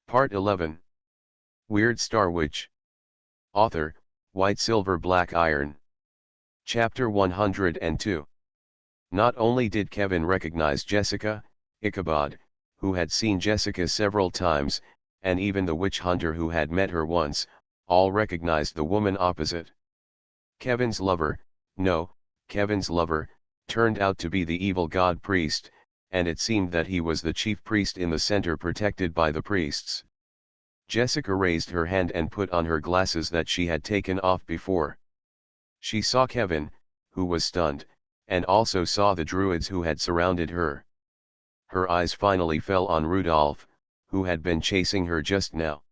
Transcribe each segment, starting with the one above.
Part 11. Weird Star Witch. Author, White Silver Black Iron. Chapter 102. Not only did Kevin recognize Jessica, Ichabod, who had seen Jessica several times, and even the witch hunter who had met her once, all recognized the woman opposite. Kevin's lover, turned out to be the evil god priest, and it seemed that he was the chief priest in the center protected by the priests. Jessica raised her hand and put on her glasses that she had taken off before. She saw Kevin, who was stunned, and also saw the druids who had surrounded her. Her eyes finally fell on Rudolph, who had been chasing her just now.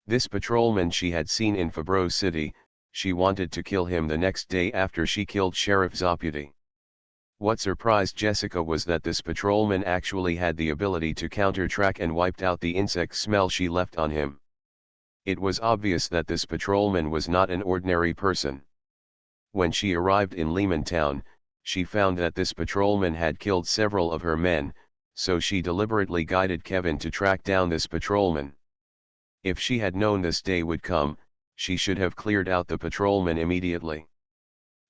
This patrolman she had seen in Fabreau City, she wanted to kill him the next day after she killed Sheriff Zoputy. What surprised Jessica was that this patrolman actually had the ability to counter-track and wiped out the insect smell she left on him. It was obvious that this patrolman was not an ordinary person. When she arrived in Lehman Town, she found that this patrolman had killed several of her men, so she deliberately guided Kevin to track down this patrolman. If she had known this day would come, she should have cleared out the patrolman immediately.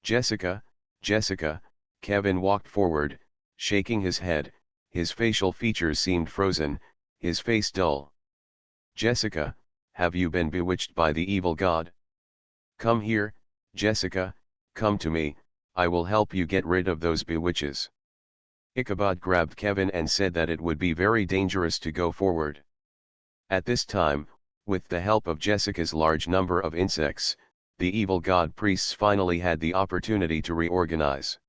Jessica, Kevin walked forward, shaking his head, his facial features seemed frozen, his face dull. Jessica, have you been bewitched by the evil god? Come here, Jessica, come to me, I will help you get rid of those bewitches. Ichabod grabbed Kevin and said that it would be very dangerous to go forward. At this time, with the help of Jessica's large number of insects, the evil god priests finally had the opportunity to reorganize.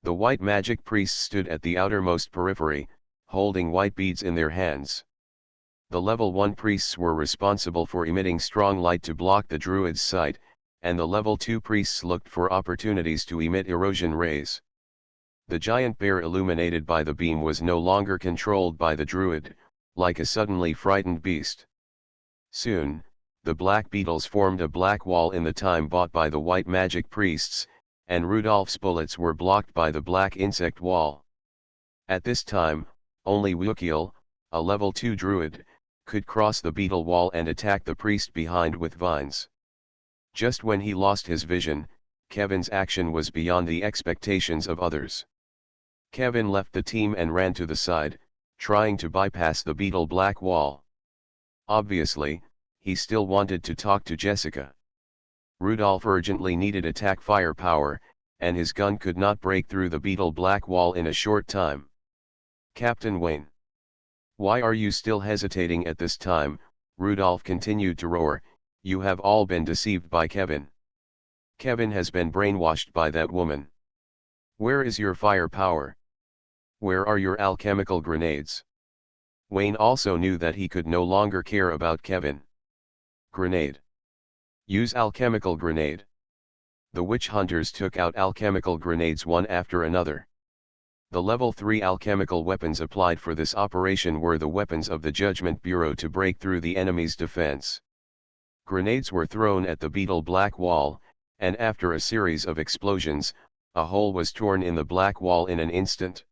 The white magic priests stood at the outermost periphery, holding white beads in their hands. The level 1 priests were responsible for emitting strong light to block the druid's sight, and the level 2 priests looked for opportunities to emit erosion rays. The giant bear illuminated by the beam was no longer controlled by the druid, like a suddenly frightened beast. Soon, the black beetles formed a black wall in the time bought by the white magic priests, and Rudolph's bullets were blocked by the black insect wall. At this time, only Wukiel, a level 2 druid, could cross the beetle wall and attack the priest behind with vines. Just when he lost his vision, Kevin's action was beyond the expectations of others. Kevin left the team and ran to the side, trying to bypass the beetle black wall. Obviously, he still wanted to talk to Jessica. Rudolph urgently needed attack firepower, and his gun could not break through the beetle black wall in a short time. Captain Wayne. Why are you still hesitating at this time? Rudolph continued to roar, you have all been deceived by Kevin. Kevin has been brainwashed by that woman. Where is your firepower? Where are your alchemical grenades? Wayne also knew that he could no longer care about Kevin. Grenade. Use alchemical grenade. The witch hunters took out alchemical grenades one after another. The level 3 alchemical weapons applied for this operation were the weapons of the Judgment Bureau to break through the enemy's defense. Grenades were thrown at the beetle black wall, and after a series of explosions, a hole was torn in the black wall in an instant.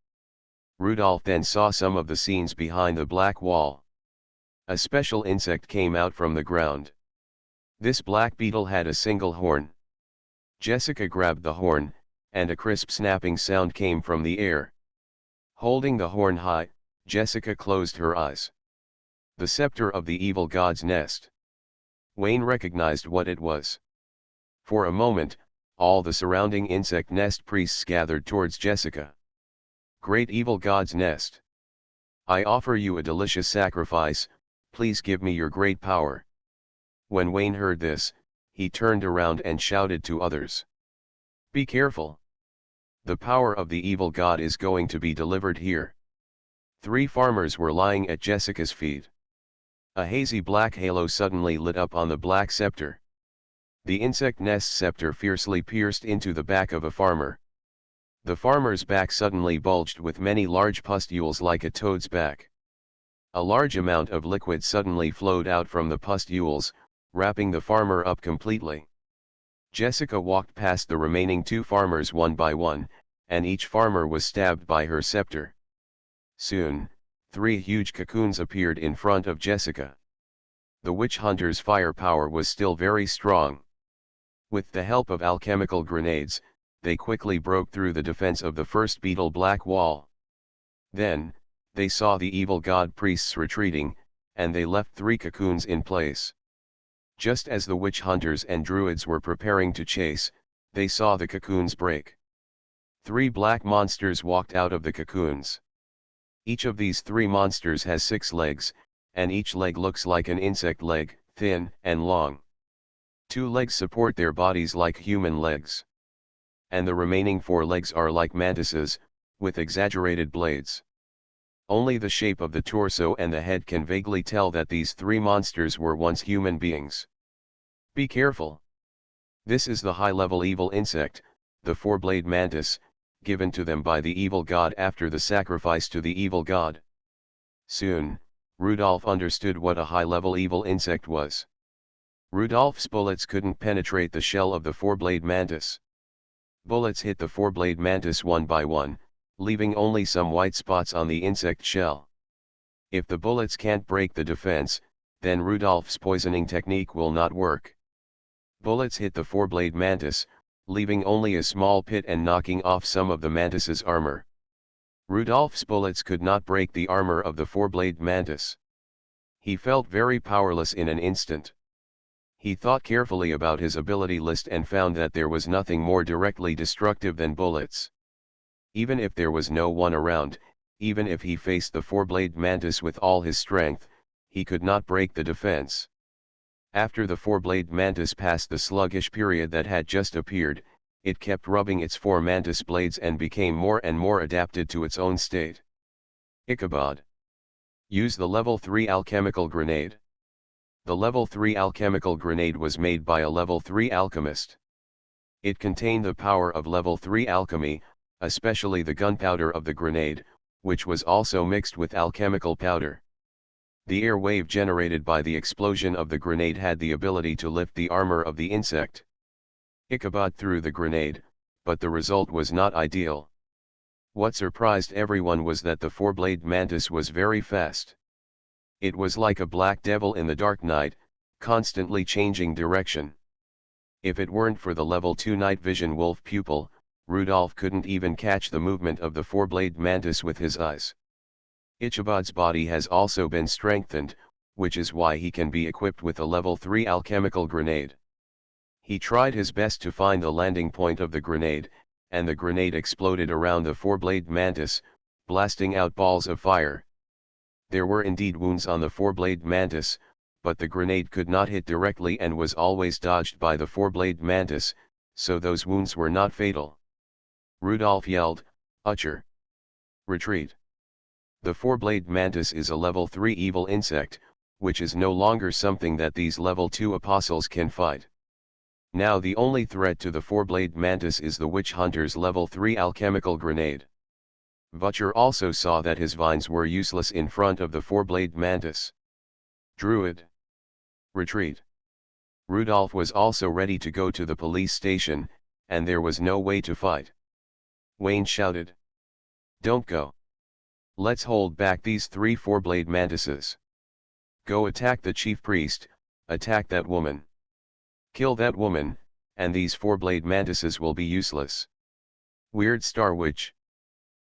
Rudolph then saw some of the scenes behind the black wall. A special insect came out from the ground. This black beetle had a single horn. Jessica grabbed the horn, and a crisp snapping sound came from the air. Holding the horn high, Jessica closed her eyes. The scepter of the evil god's nest. Wayne recognized what it was. For a moment, all the surrounding insect nest priests gathered towards Jessica. Great evil god's nest. I offer you a delicious sacrifice, please give me your great power. When Wayne heard this, he turned around and shouted to others. Be careful. The power of the evil god is going to be delivered here. 3 farmers were lying at Jessica's feet. A hazy black halo suddenly lit up on the black scepter. The insect nest scepter fiercely pierced into the back of a farmer. The farmer's back suddenly bulged with many large pustules like a toad's back. A large amount of liquid suddenly flowed out from the pustules, wrapping the farmer up completely. Jessica walked past the remaining 2 farmers one by one, and each farmer was stabbed by her scepter. Soon, 3 huge cocoons appeared in front of Jessica. The witch hunter's firepower was still very strong. With the help of alchemical grenades, they quickly broke through the defense of the first beetle black wall. Then, they saw the evil god priests retreating, and they left 3 cocoons in place. Just as the witch hunters and druids were preparing to chase, they saw the cocoons break. 3 black monsters walked out of the cocoons. Each of these 3 monsters has 6 legs, and each leg looks like an insect leg, thin and long. 2 legs support their bodies like human legs. And the remaining 4 legs are like mantises, with exaggerated blades. Only the shape of the torso and the head can vaguely tell that these 3 monsters were once human beings. Be careful. This is the high-level evil insect, the 4-blade mantis, given to them by the evil god after the sacrifice to the evil god. Soon, Rudolph understood what a high-level evil insect was. Rudolph's bullets couldn't penetrate the shell of the 4-blade mantis. Bullets hit the 4-blade mantis one by one, leaving only some white spots on the insect shell. If the bullets can't break the defense, then Rudolph's poisoning technique will not work. Bullets hit the 4-blade mantis, leaving only a small pit and knocking off some of the mantis's armor. Rudolph's bullets could not break the armor of the 4-blade mantis. He felt very powerless in an instant. He thought carefully about his ability list and found that there was nothing more directly destructive than bullets. Even if there was no one around, even if he faced the 4-blade mantis with all his strength, he could not break the defense. After the 4-blade mantis passed the sluggish period that had just appeared, it kept rubbing its 4 mantis blades and became more and more adapted to its own state. Ichabod. Use the level 3 alchemical grenade. The level 3 alchemical grenade was made by a level 3 alchemist. It contained the power of level 3 alchemy, especially the gunpowder of the grenade, which was also mixed with alchemical powder. The air wave generated by the explosion of the grenade had the ability to lift the armor of the insect. Ichabod threw the grenade, but the result was not ideal. What surprised everyone was that the 4-blade mantis was very fast. It was like a black devil in the dark night, constantly changing direction. If it weren't for the level 2 night vision wolf pupil, Rudolph couldn't even catch the movement of the 4-blade mantis with his eyes. Ichabod's body has also been strengthened, which is why he can be equipped with a level 3 alchemical grenade. He tried his best to find the landing point of the grenade, and the grenade exploded around the 4-blade mantis, blasting out balls of fire. There were indeed wounds on the 4-blade mantis, but the grenade could not hit directly and was always dodged by the 4-blade mantis, so those wounds were not fatal. Rudolph yelled, "Utcher! Retreat!" The 4-blade mantis is a level 3 evil insect, which is no longer something that these level 2 apostles can fight. Now the only threat to the 4-blade mantis is the witch hunter's level 3 alchemical grenade. Butcher also saw that his vines were useless in front of the 4-blade mantis. Druid! Retreat! Rudolph was also ready to go to the police station, and there was no way to fight. Wayne shouted. "Don't go. Let's hold back these 3 4-blade mantises. Go attack the chief priest, attack that woman. Kill that woman, and these 4-blade mantises will be useless." Weird Star Witch.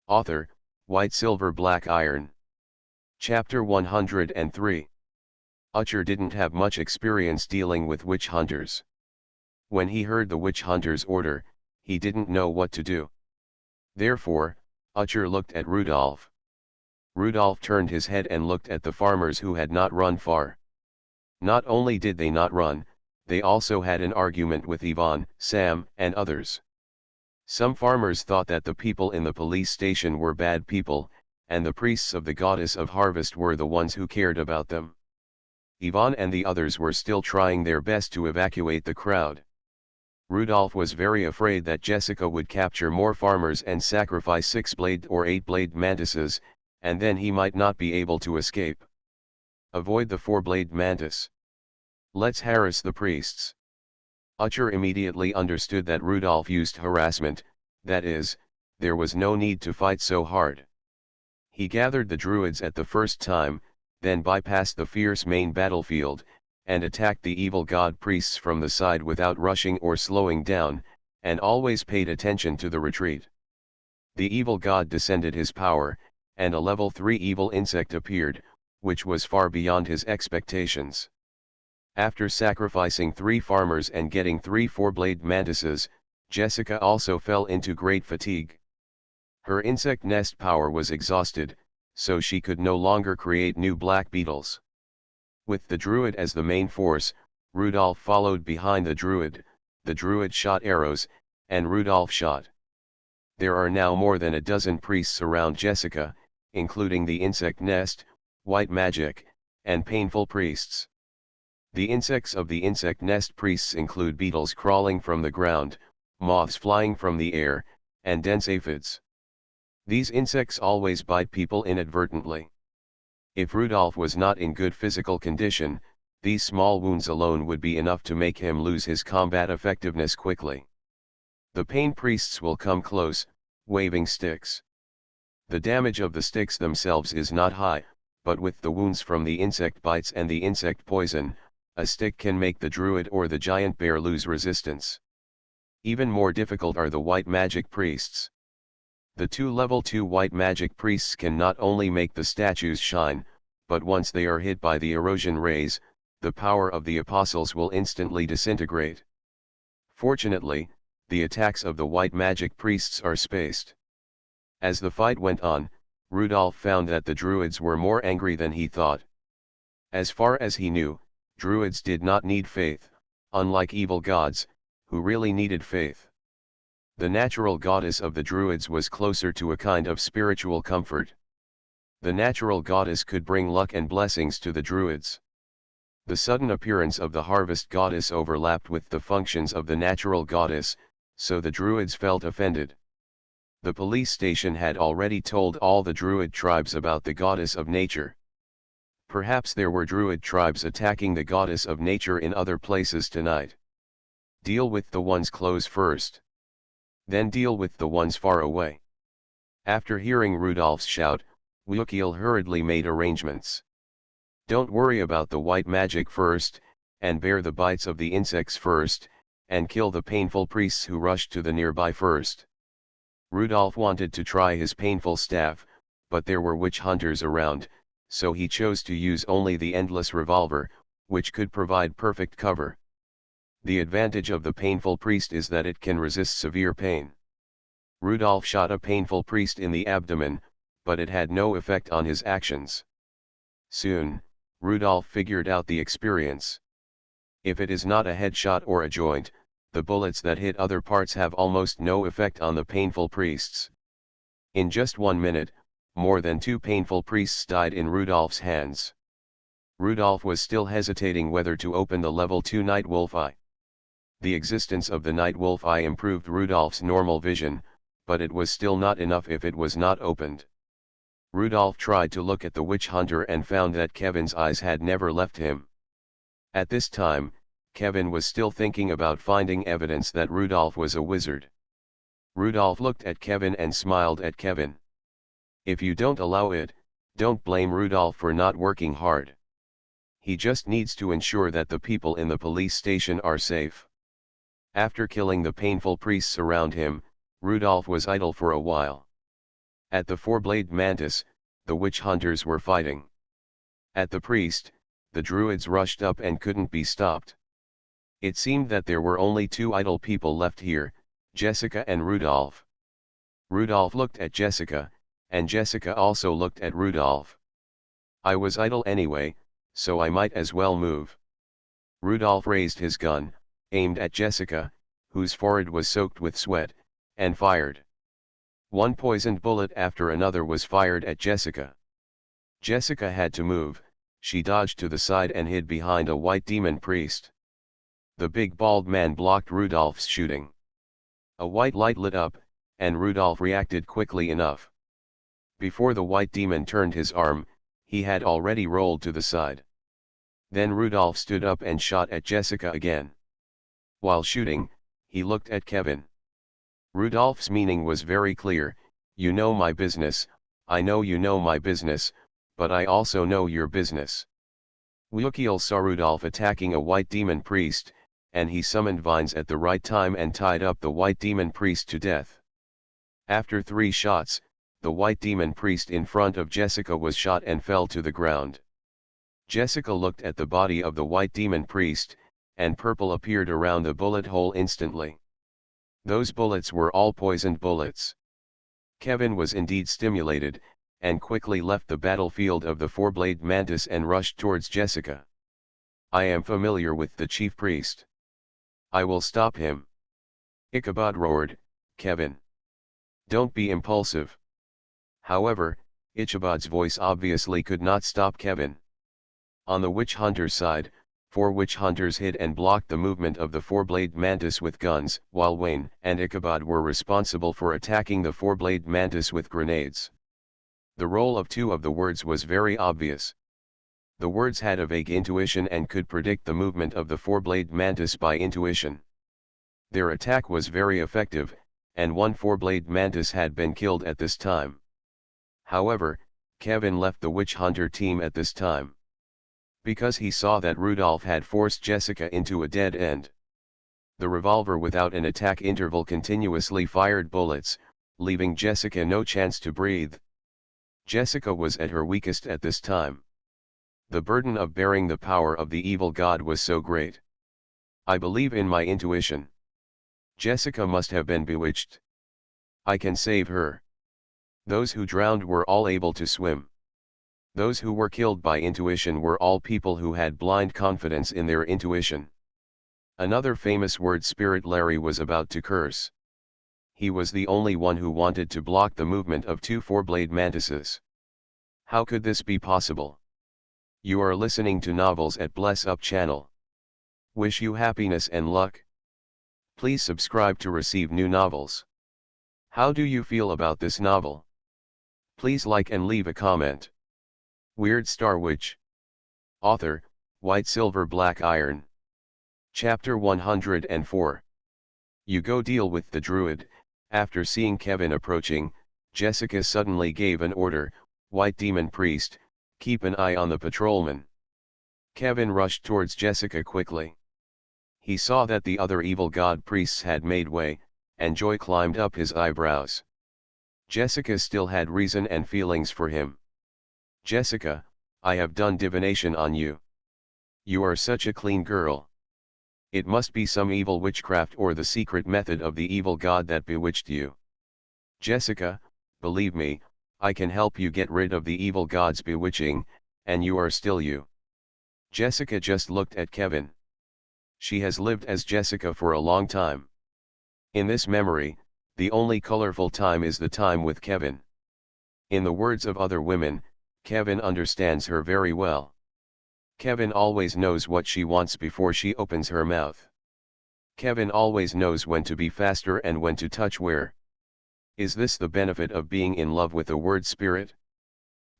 Author, White Silver Black Iron. Chapter 103. Utcher didn't have much experience dealing with witch hunters. When he heard the witch hunter's order, he didn't know what to do. Therefore, Utcher looked at Rudolph. Rudolph turned his head and looked at the farmers who had not run far. Not only did they not run, they also had an argument with Ivan, Sam, and others. Some farmers thought that the people in the police station were bad people, and the priests of the goddess of harvest were the ones who cared about them. Ivan and the others were still trying their best to evacuate the crowd. Rudolph was very afraid that Jessica would capture more farmers and sacrifice 6-blade or 8-blade mantises, and then he might not be able to escape. Avoid the 4-blade mantis. Let's harass the priests. Utcher immediately understood that Rudolph used harassment, that is, there was no need to fight so hard. He gathered the druids at the first time, then bypassed the fierce main battlefield, and attacked the evil god priests from the side without rushing or slowing down, and always paid attention to the retreat. The evil god descended his power, and a level 3 evil insect appeared, which was far beyond his expectations. After sacrificing 3 farmers and getting 3 four-blade mantises, Jessica also fell into great fatigue. Her insect nest power was exhausted, so she could no longer create new black beetles. With the druid as the main force, Rudolph followed behind the druid shot arrows, and Rudolph shot. There are now more than a dozen priests around Jessica, including the insect nest, white magic, and painful priests. The insects of the insect nest priests include beetles crawling from the ground, moths flying from the air, and dense aphids. These insects always bite people inadvertently. If Rudolph was not in good physical condition, these small wounds alone would be enough to make him lose his combat effectiveness quickly. The pain priests will come close, waving sticks. The damage of the sticks themselves is not high, but with the wounds from the insect bites and the insect poison, a stick can make the druid or the giant bear lose resistance. Even more difficult are the white magic priests. The 2 level 2 white magic priests can not only make the statues shine, but once they are hit by the erosion rays, the power of the apostles will instantly disintegrate. Fortunately, the attacks of the white magic priests are spaced. As the fight went on, Rudolph found that the druids were more angry than he thought. As far as he knew, druids did not need faith, unlike evil gods, who really needed faith. The natural goddess of the druids was closer to a kind of spiritual comfort. The natural goddess could bring luck and blessings to the druids. The sudden appearance of the harvest goddess overlapped with the functions of the natural goddess, so the druids felt offended. The police station had already told all the druid tribes about the goddess of nature. Perhaps there were druid tribes attacking the goddess of nature in other places tonight. Deal with the ones close first. Then deal with the ones far away. After hearing Rudolph's shout, Wukiel hurriedly made arrangements. Don't worry about the white magic first, and bear the bites of the insects first, and kill the painful priests who rushed to the nearby first. Rudolph wanted to try his painful staff, but there were witch hunters around, so he chose to use only the endless revolver, which could provide perfect cover. The advantage of the painful priest is that it can resist severe pain. Rudolph shot a painful priest in the abdomen, but it had no effect on his actions. Soon, Rudolph figured out the experience. If it is not a headshot or a joint, the bullets that hit other parts have almost no effect on the painful priests. In just 1 minute, more than 2 painful priests died in Rudolph's hands. Rudolph was still hesitating whether to open the level 2 Night Wolf Eye. The existence of the Night Wolf Eye improved Rudolph's normal vision, but it was still not enough if it was not opened. Rudolph tried to look at the witch hunter and found that Kevin's eyes had never left him. At this time, Kevin was still thinking about finding evidence that Rudolph was a wizard. Rudolph looked at Kevin and smiled at Kevin. If you don't allow it, don't blame Rudolph for not working hard. He just needs to ensure that the people in the police station are safe. After killing the painful priests around him, Rudolph was idle for a while. At the four-blade mantis, the witch hunters were fighting. At the priest, the druids rushed up and couldn't be stopped. It seemed that there were only 2 idle people left here, Jessica and Rudolph. Rudolph looked at Jessica, and Jessica also looked at Rudolph. I was idle anyway, so I might as well move. Rudolph raised his gun, aimed at Jessica, whose forehead was soaked with sweat, and fired. 1 poisoned bullet after another was fired at Jessica. Jessica had to move. She dodged to the side and hid behind a white demon priest. The big bald man blocked Rudolph's shooting. A white light lit up, and Rudolph reacted quickly enough. Before the white demon turned his arm, he had already rolled to the side. Then Rudolph stood up and shot at Jessica again. While shooting, he looked at Kevin. Rudolph's meaning was very clear: you know my business, I know you know my business, but I also know your business. Wukiel saw Rudolph attacking a white demon priest, and he summoned vines at the right time and tied up the white demon priest to death. After 3 shots, the white demon priest in front of Jessica was shot and fell to the ground. Jessica looked at the body of the white demon priest, and purple appeared around the bullet hole instantly. Those bullets were all poisoned bullets. Kevin was indeed stimulated, and quickly left the battlefield of the four-blade mantis and rushed towards Jessica. I am familiar with the chief priest. I will stop him. Ichabod roared, Kevin. Don't be impulsive. However, Ichabod's voice obviously could not stop Kevin. On the witch hunter's side, 4 witch hunters hid and blocked the movement of the four-blade mantis with guns, while Wayne and Ichabod were responsible for attacking the four-blade mantis with grenades. The role of 2 of the words was very obvious. The words had a vague intuition and could predict the movement of the four-blade mantis by intuition. Their attack was very effective, and 1 four-blade mantis had been killed at this time. However, Kevin left the witch hunter team at this time, because he saw that Rudolph had forced Jessica into a dead end. The revolver without an attack interval continuously fired bullets, leaving Jessica no chance to breathe. Jessica was at her weakest at this time. The burden of bearing the power of the evil god was so great. I believe in my intuition. Jessica must have been bewitched. I can save her. Those who drowned were all able to swim. Those who were killed by intuition were all people who had blind confidence in their intuition. Another famous word spirit Larry was about to curse. He was the only one who wanted to block the movement of 2 four-blade mantises. How could this be possible? You are listening to Novels at Bless Up channel. Wish you happiness and luck. Please subscribe to receive new novels. How do you feel about this novel? Please like and leave a comment. Weird Star Witch. Author, White Silver Black Iron. Chapter 104. You go deal with the druid. After seeing Kevin approaching, Jessica suddenly gave an order, White Demon Priest, keep an eye on the patrolman. Kevin rushed towards Jessica quickly. He saw that the other evil god priests had made way, and joy climbed up his eyebrows. Jessica still had reason and feelings for him. Jessica, I have done divination on you. You are such a clean girl. It must be some evil witchcraft or the secret method of the evil god that bewitched you. Jessica, believe me, I can help you get rid of the evil god's bewitching, and you are still you. Jessica just looked at Kevin. She has lived as Jessica for a long time. In this memory, the only colorful time is the time with Kevin. In the words of other women, Kevin understands her very well. Kevin always knows what she wants before she opens her mouth. Kevin always knows when to be faster and when to touch where. Is this the benefit of being in love with the word spirit?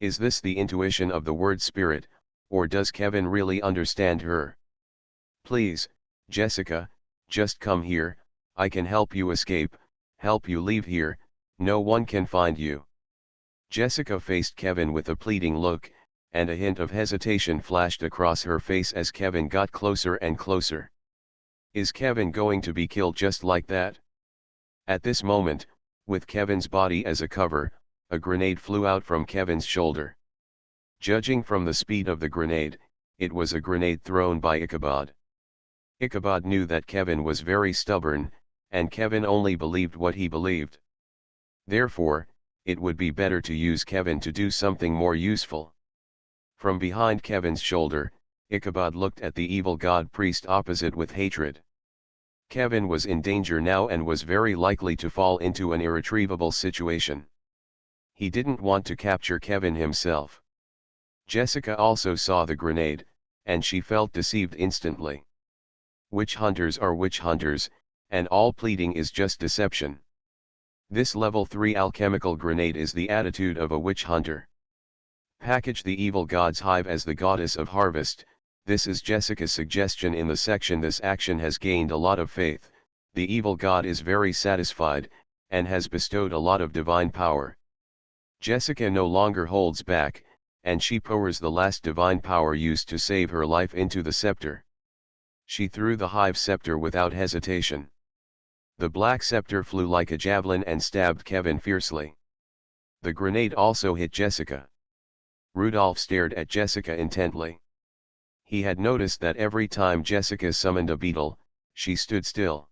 Is this the intuition of the word spirit, or does Kevin really understand her? Please, Jessica, just come here, I can help you escape, help you leave here, no one can find you. Jessica faced Kevin with a pleading look, and a hint of hesitation flashed across her face as Kevin got closer and closer. Is Kevin going to be killed just like that? At this moment, with Kevin's body as a cover, a grenade flew out from Kevin's shoulder. Judging from the speed of the grenade, it was a grenade thrown by Ichabod. Ichabod knew that Kevin was very stubborn, and Kevin only believed what he believed. Therefore, it would be better to use Kevin to do something more useful. From behind Kevin's shoulder, Ichabod looked at the evil god priest opposite with hatred. Kevin was in danger now and was very likely to fall into an irretrievable situation. He didn't want to capture Kevin himself. Jessica also saw the grenade, and she felt deceived instantly. Witch hunters are witch hunters, and all pleading is just deception. This level 3 alchemical grenade is the attitude of a witch hunter. Package the evil god's hive as the goddess of harvest. This is Jessica's suggestion in the section. This action has gained a lot of faith, the evil god is very satisfied, and has bestowed a lot of divine power. Jessica no longer holds back, and she pours the last divine power used to save her life into the scepter. She threw the hive scepter without hesitation. The black scepter flew like a javelin and stabbed Kevin fiercely. The grenade also hit Jessica. Rudolph stared at Jessica intently. He had noticed that every time Jessica summoned a beetle, she stood still.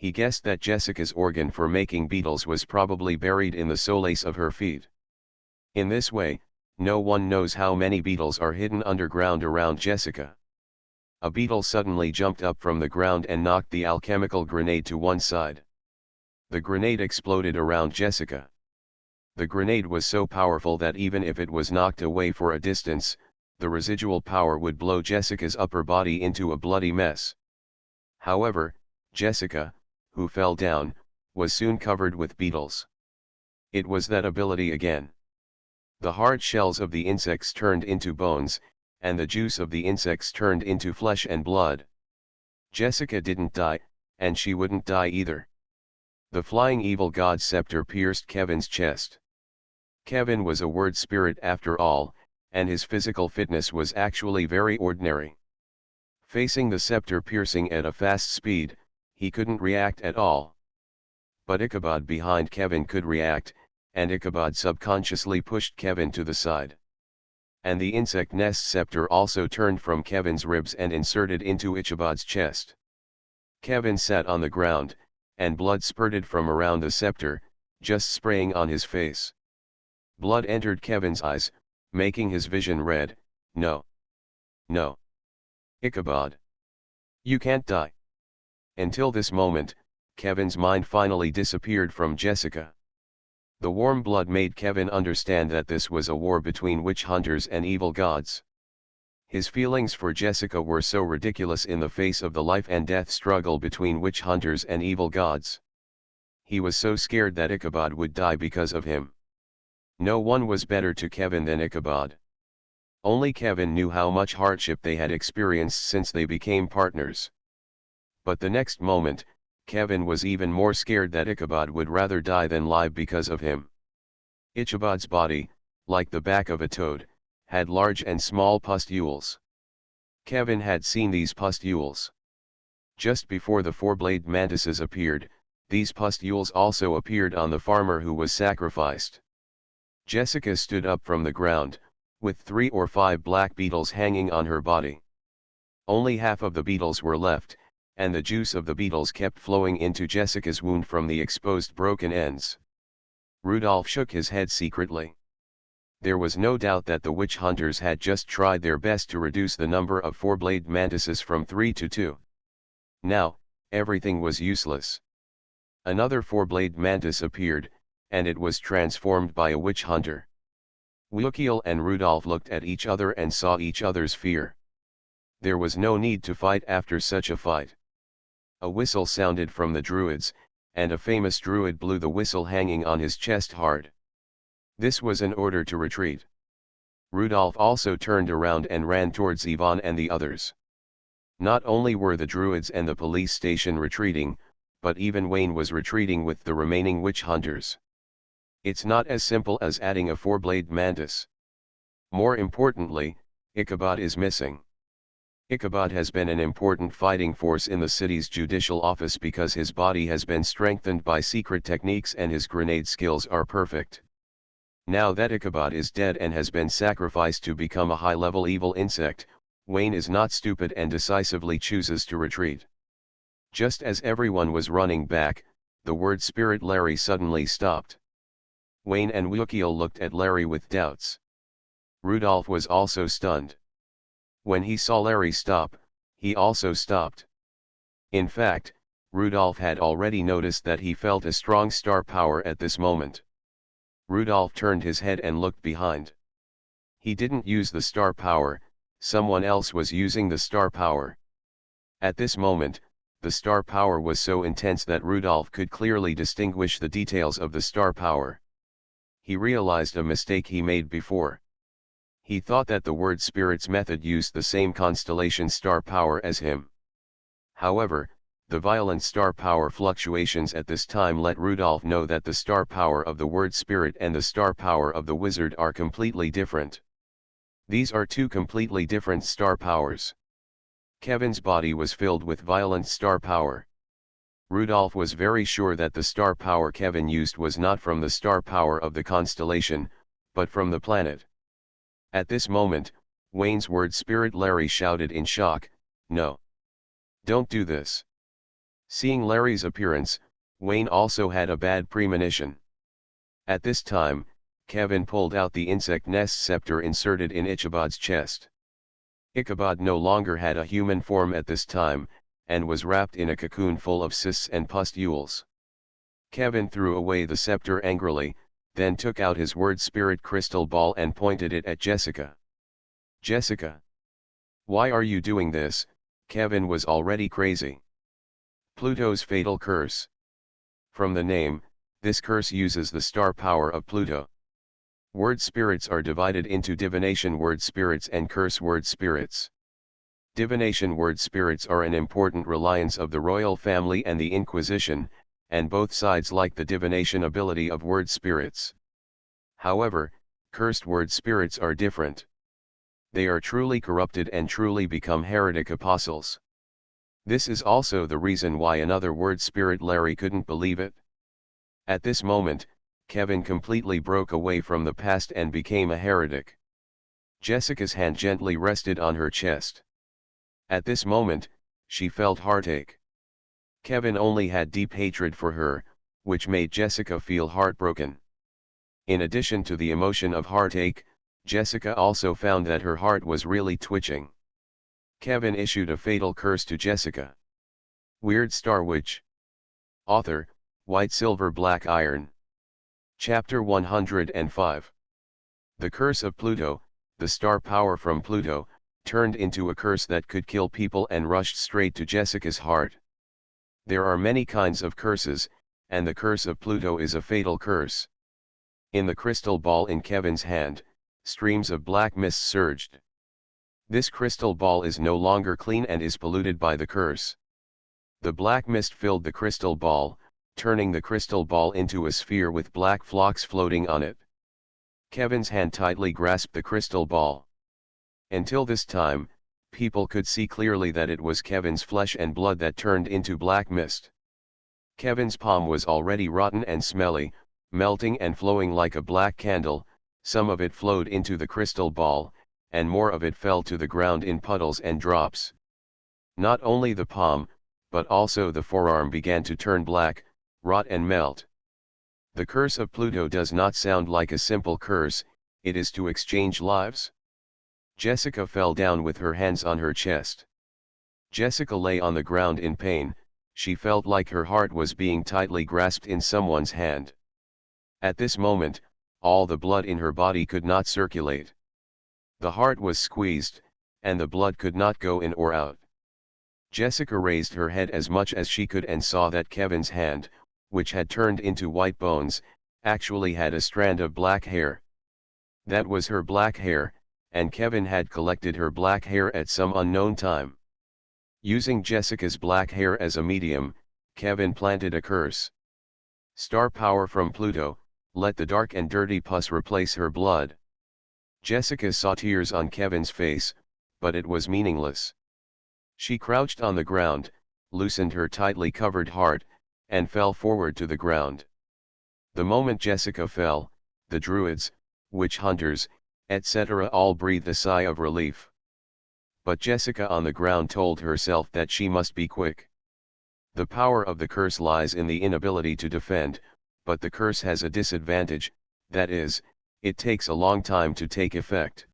He guessed that Jessica's organ for making beetles was probably buried in the soles of her feet. In this way, no one knows how many beetles are hidden underground around Jessica. A beetle suddenly jumped up from the ground and knocked the alchemical grenade to one side. The grenade exploded around Jessica. The grenade was so powerful that even if it was knocked away for a distance, the residual power would blow Jessica's upper body into a bloody mess. However, Jessica, who fell down, was soon covered with beetles. It was that ability again. The hard shells of the insects turned into bones, and the juice of the insects turned into flesh and blood. Jessica didn't die, and she wouldn't die either. The flying evil god's scepter pierced Kevin's chest. Kevin was a word spirit after all, and his physical fitness was actually very ordinary. Facing the scepter piercing at a fast speed, he couldn't react at all. But Ichabod behind Kevin could react, and Ichabod subconsciously pushed Kevin to the side. And the insect nest scepter also turned from Kevin's ribs and inserted into Ichabod's chest. Kevin sat on the ground, and blood spurted from around the scepter, just spraying on his face. Blood entered Kevin's eyes, making his vision red. No. No. Ichabod. You can't die. Until this moment, Kevin's mind finally disappeared from Jessica. The warm blood made Kevin understand that this was a war between witch hunters and evil gods. His feelings for Jessica were so ridiculous in the face of the life and death struggle between witch hunters and evil gods. He was so scared that Ichabod would die because of him. No one was better to Kevin than Ichabod. Only Kevin knew how much hardship they had experienced since they became partners. But the next moment, Kevin was even more scared that Ichabod would rather die than live because of him. Ichabod's body, like the back of a toad, had large and small pustules. Kevin had seen these pustules. Just before the four-blade mantises appeared, these pustules also appeared on the farmer who was sacrificed. Jessica stood up from the ground, with 3 or 5 black beetles hanging on her body. Only half of the beetles were left, and the juice of the beetles kept flowing into Jessica's wound from the exposed broken ends. Rudolph shook his head secretly. There was no doubt that the witch hunters had just tried their best to reduce the number of four-blade mantises from 3 to 2. Now, everything was useless. Another four-blade mantis appeared, and it was transformed by a witch hunter. Xuanhuan and Rudolph looked at each other and saw each other's fear. There was no need to fight after such a fight. A whistle sounded from the druids, and a famous druid blew the whistle hanging on his chest hard. This was an order to retreat. Rudolph also turned around and ran towards Ivan and the others. Not only were the druids and the police station retreating, but even Wayne was retreating with the remaining witch hunters. It's not as simple as adding a four-blade mantis. More importantly, Ichabod is missing. Ichabod has been an important fighting force in the city's judicial office because his body has been strengthened by secret techniques and his grenade skills are perfect. Now that Ichabod is dead and has been sacrificed to become a high-level evil insect, Wayne is not stupid and decisively chooses to retreat. Just as everyone was running back, the word spirit Larry suddenly stopped. Wayne and Xuanhuan looked at Larry with doubts. Rudolph was also stunned. When he saw Larry stop, he also stopped. In fact, Rudolph had already noticed that he felt a strong star power at this moment. Rudolph turned his head and looked behind. He didn't use the star power, someone else was using the star power. At this moment, the star power was so intense that Rudolph could clearly distinguish the details of the star power. He realized a mistake he made before. He thought that the word spirit's method used the same constellation star power as him. However, The violent star power fluctuations at this time let Rudolph know that the star power of the word spirit and the star power of the wizard are completely different. These are two completely different star powers. Kevin's body was filled with violent star power. Rudolph was very sure that the star power Kevin used was not from the star power of the constellation, but from the planet. At this moment, Wayne's word spirit Larry shouted in shock, "No! Don't do this!" Seeing Larry's appearance, Wayne also had a bad premonition. At this time, Kevin pulled out the insect nest scepter inserted in Ichabod's chest. Ichabod no longer had a human form at this time, and was wrapped in a cocoon full of cysts and pustules. Kevin threw away the scepter angrily, then took out his word spirit crystal ball and pointed it at Jessica. "Jessica! Why are you doing this?" Kevin was already crazy. Pluto's fatal curse. From the name, this curse uses the star power of Pluto. Word spirits are divided into divination word spirits and curse word spirits. Divination word spirits are an important reliance of the royal family and the Inquisition, and both sides like the divination ability of word spirits. However, cursed word spirits are different. They are truly corrupted and truly become heretic apostles. This is also the reason why another word spirit Larry couldn't believe it. At this moment, Kevin completely broke away from the past and became a heretic. Jessica's hand gently rested on her chest. At this moment, she felt heartache. Kevin only had deep hatred for her, which made Jessica feel heartbroken. In addition to the emotion of heartache, Jessica also found that her heart was really twitching. Kevin issued a fatal curse to Jessica. Weird Star Witch. Author, White Silver Black Iron. Chapter 105. The Curse of Pluto. The star power from Pluto turned into a curse that could kill people and rushed straight to Jessica's heart. There are many kinds of curses, and the curse of Pluto is a fatal curse. In the crystal ball in Kevin's hand, streams of black mist surged. This crystal ball is no longer clean and is polluted by the curse. The black mist filled the crystal ball, turning the crystal ball into a sphere with black flocks floating on it. Kevin's hand tightly grasped the crystal ball. Until this time, people could see clearly that it was Kevin's flesh and blood that turned into black mist. Kevin's palm was already rotten and smelly, melting and flowing like a black candle. Some of it flowed into the crystal ball, and more of it fell to the ground in puddles and drops. Not only the palm, but also the forearm began to turn black, rot and melt. The curse of Pluto does not sound like a simple curse, it is to exchange lives. Jessica fell down with her hands on her chest. Jessica lay on the ground in pain, she felt like her heart was being tightly grasped in someone's hand. At this moment, all the blood in her body could not circulate. The heart was squeezed, and the blood could not go in or out. Jessica raised her head as much as she could and saw that Kevin's hand, which had turned into white bones, actually had a strand of black hair. That was her black hair, and Kevin had collected her black hair at some unknown time. Using Jessica's black hair as a medium, Kevin planted a curse. Star power from Pluto, let the dark and dirty pus replace her blood. Jessica saw tears on Kevin's face, but it was meaningless. She crouched on the ground, loosened her tightly covered heart, and fell forward to the ground. The moment Jessica fell, the druids, witch hunters, etc. all breathed a sigh of relief. But Jessica on the ground told herself that she must be quick. The power of the curse lies in the inability to defend, but the curse has a disadvantage, that is, it takes a long time to take effect.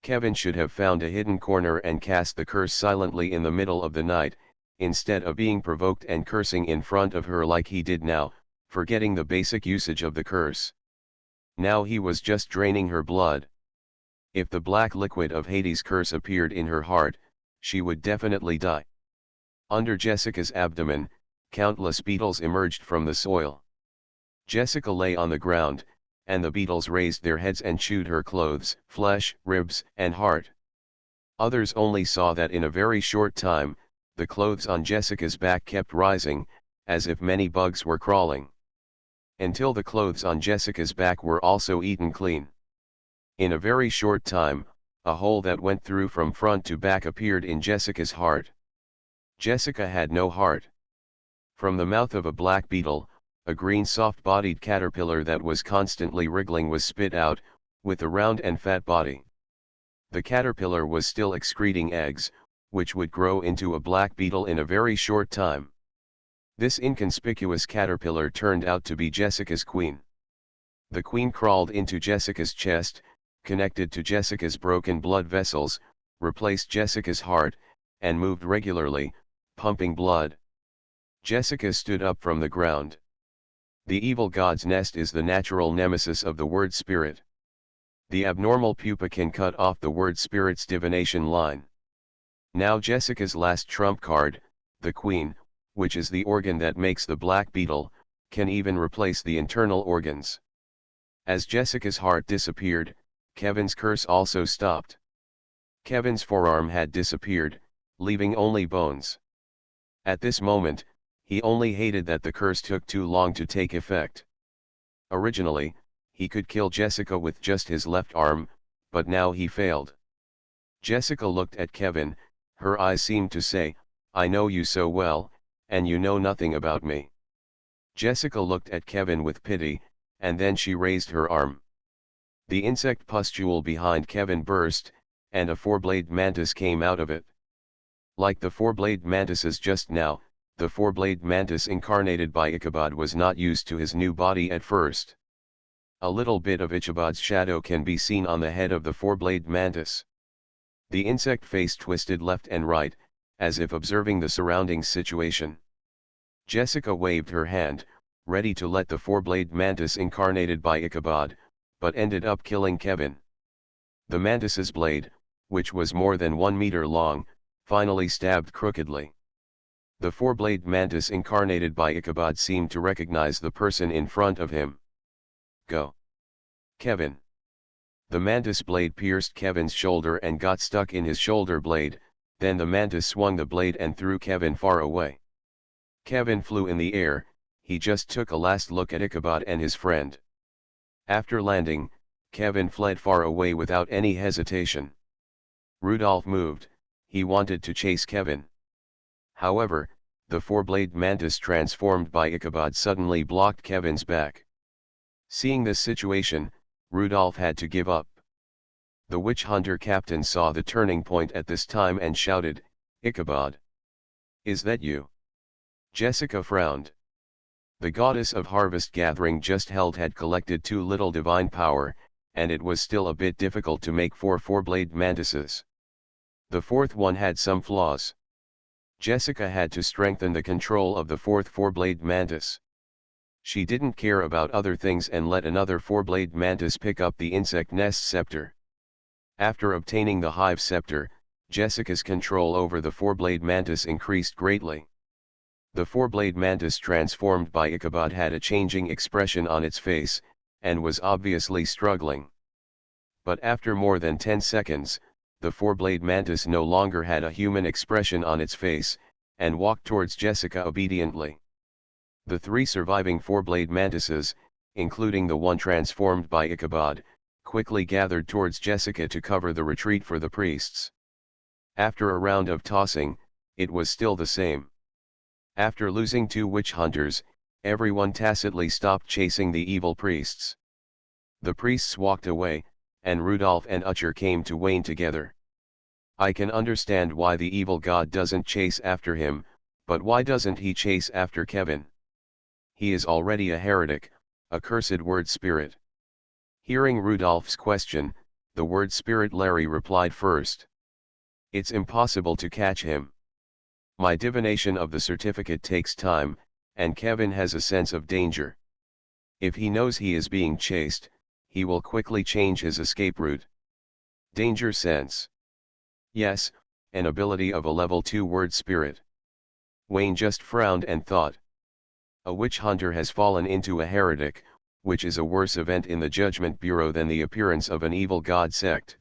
Kevin should have found a hidden corner and cast the curse silently in the middle of the night, instead of being provoked and cursing in front of her like he did now, forgetting the basic usage of the curse. Now he was just draining her blood. If the black liquid of Hades' curse appeared in her heart, she would definitely die. Under Jessica's abdomen, countless beetles emerged from the soil. Jessica lay on the ground, and the beetles raised their heads and chewed her clothes, flesh, ribs, and heart. Others only saw that in a very short time, the clothes on Jessica's back kept rising, as if many bugs were crawling. Until the clothes on Jessica's back were also eaten clean. In a very short time, a hole that went through from front to back appeared in Jessica's heart. Jessica had no heart. From the mouth of a black beetle, a green soft-bodied caterpillar that was constantly wriggling was spit out, with a round and fat body. The caterpillar was still excreting eggs, which would grow into a black beetle in a very short time. This inconspicuous caterpillar turned out to be Jessica's queen. The queen crawled into Jessica's chest, connected to Jessica's broken blood vessels, replaced Jessica's heart, and moved regularly, pumping blood. Jessica stood up from the ground. The evil god's nest is the natural nemesis of the word spirit. The abnormal pupa can cut off the word spirit's divination line. Now Jessica's last trump card, the queen, which is the organ that makes the black beetle, can even replace the internal organs. As Jessica's heart disappeared, Kevin's curse also stopped. Kevin's forearm had disappeared, leaving only bones. At this moment, he only hated that the curse took too long to take effect. Originally, he could kill Jessica with just his left arm, but now he failed. Jessica looked at Kevin, her eyes seemed to say, "I know you so well, and you know nothing about me." Jessica looked at Kevin with pity, and then she raised her arm. The insect pustule behind Kevin burst, and a four-blade mantis came out of it. Like the four-blade mantises just now, the four-blade mantis incarnated by Ichabod was not used to his new body at first. A little bit of Ichabod's shadow can be seen on the head of the four-blade mantis. The insect face twisted left and right, as if observing the surrounding situation. Jessica waved her hand, ready to let the four-blade mantis incarnated by Ichabod, but ended up killing Kevin. The mantis's blade, which was more than 1 meter long, finally stabbed crookedly. The four-blade mantis incarnated by Ichabod seemed to recognize the person in front of him. "Go, Kevin." The mantis blade pierced Kevin's shoulder and got stuck in his shoulder blade, then the mantis swung the blade and threw Kevin far away. Kevin flew in the air, he just took a last look at Ichabod and his friend. After landing, Kevin fled far away without any hesitation. Rudolph moved, he wanted to chase Kevin. However, the four-blade mantis transformed by Ichabod suddenly blocked Kevin's back. Seeing this situation, Rudolph had to give up. The witch hunter captain saw the turning point at this time and shouted, "Ichabod! Is that you?" Jessica frowned. The goddess of harvest gathering just held had collected too little divine power, and it was still a bit difficult to make 4 four-blade mantises. The fourth one had some flaws. Jessica had to strengthen the control of the fourth four-blade mantis. She didn't care about other things and let another four-blade mantis pick up the insect nest scepter. After obtaining the hive scepter, Jessica's control over the four-blade mantis increased greatly. The four-blade mantis transformed by Ichabod had a changing expression on its face, and was obviously struggling. But after more than 10 seconds, the four-blade mantis no longer had a human expression on its face, and walked towards Jessica obediently. The 3 surviving four-blade mantises, including the one transformed by Ichabod, quickly gathered towards Jessica to cover the retreat for the priests. After a round of tossing, it was still the same. After losing 2 witch hunters, everyone tacitly stopped chasing the evil priests. The priests walked away, and Rudolph and Utcher came to Wayne together. "I can understand why the evil god doesn't chase after him, but why doesn't he chase after Kevin? He is already a heretic, a cursed word spirit." Hearing Rudolph's question, the word spirit Larry replied first. "It's impossible to catch him. My divination of the certificate takes time, and Kevin has a sense of danger. If he knows he is being chased, he will quickly change his escape route." Danger sense. Yes, an ability of a level 2 word spirit. Wayne just frowned and thought. A witch hunter has fallen into a heretic, which is a worse event in the Judgment Bureau than the appearance of an evil god sect.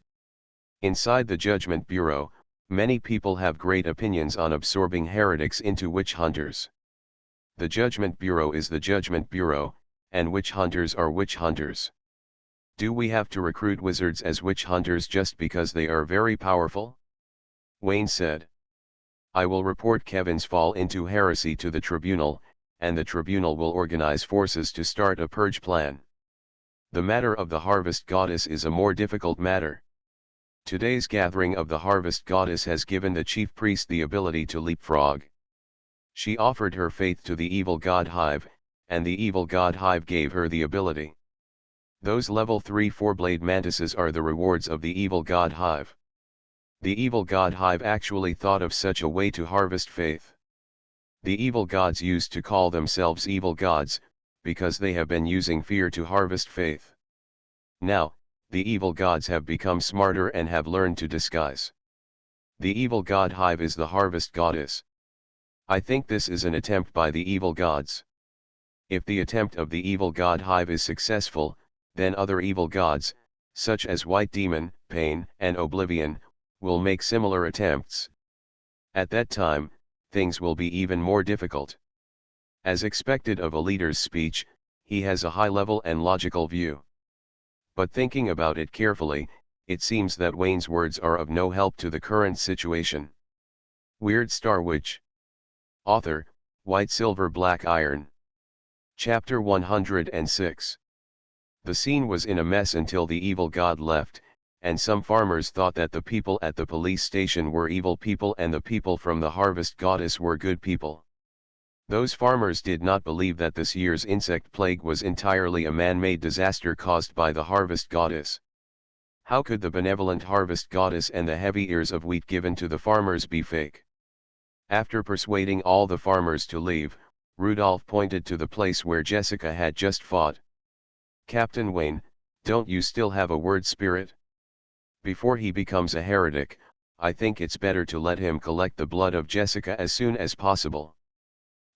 Inside the Judgment Bureau, Many people have great opinions on absorbing heretics into witch hunters. The Judgment Bureau is the Judgment Bureau, and witch hunters are witch hunters. Do we have to recruit wizards as witch hunters just because they are very powerful? Wayne said. I will report Kevin's fall into heresy to the tribunal, and the tribunal will organize forces to start a purge plan. The matter of the harvest goddess is a more difficult matter. Today's gathering of the harvest goddess has given the chief priest the ability to leapfrog. She offered her faith to the evil god Hive, and the evil god Hive gave her the ability. Those level 3 4-blade mantises are the rewards of the evil god Hive. The evil god Hive actually thought of such a way to harvest faith. The evil gods used to call themselves evil gods, because they have been using fear to harvest faith. Now, the evil gods have become smarter and have learned to disguise. The evil god Hive is the harvest goddess. I think this is an attempt by the evil gods. If the attempt of the evil god Hive is successful, then other evil gods, such as White Demon, Pain, and Oblivion, will make similar attempts. At that time, things will be even more difficult. As expected of a leader's speech, he has a high-level and logical view. But thinking about it carefully, it seems that Wayne's words are of no help to the current situation. Weird Star Witch. Author, White Silver Black Iron. Chapter 106. The scene was in a mess until the evil god left, and some farmers thought that the people at the police station were evil people and the people from the harvest goddess were good people. Those farmers did not believe that this year's insect plague was entirely a man-made disaster caused by the harvest goddess. How could the benevolent harvest goddess and the heavy ears of wheat given to the farmers be fake? After persuading all the farmers to leave, Rudolph pointed to the place where Jessica had just fought. Captain Wayne, don't you still have a word spirit? Before he becomes a heretic, I think it's better to let him collect the blood of Jessica as soon as possible.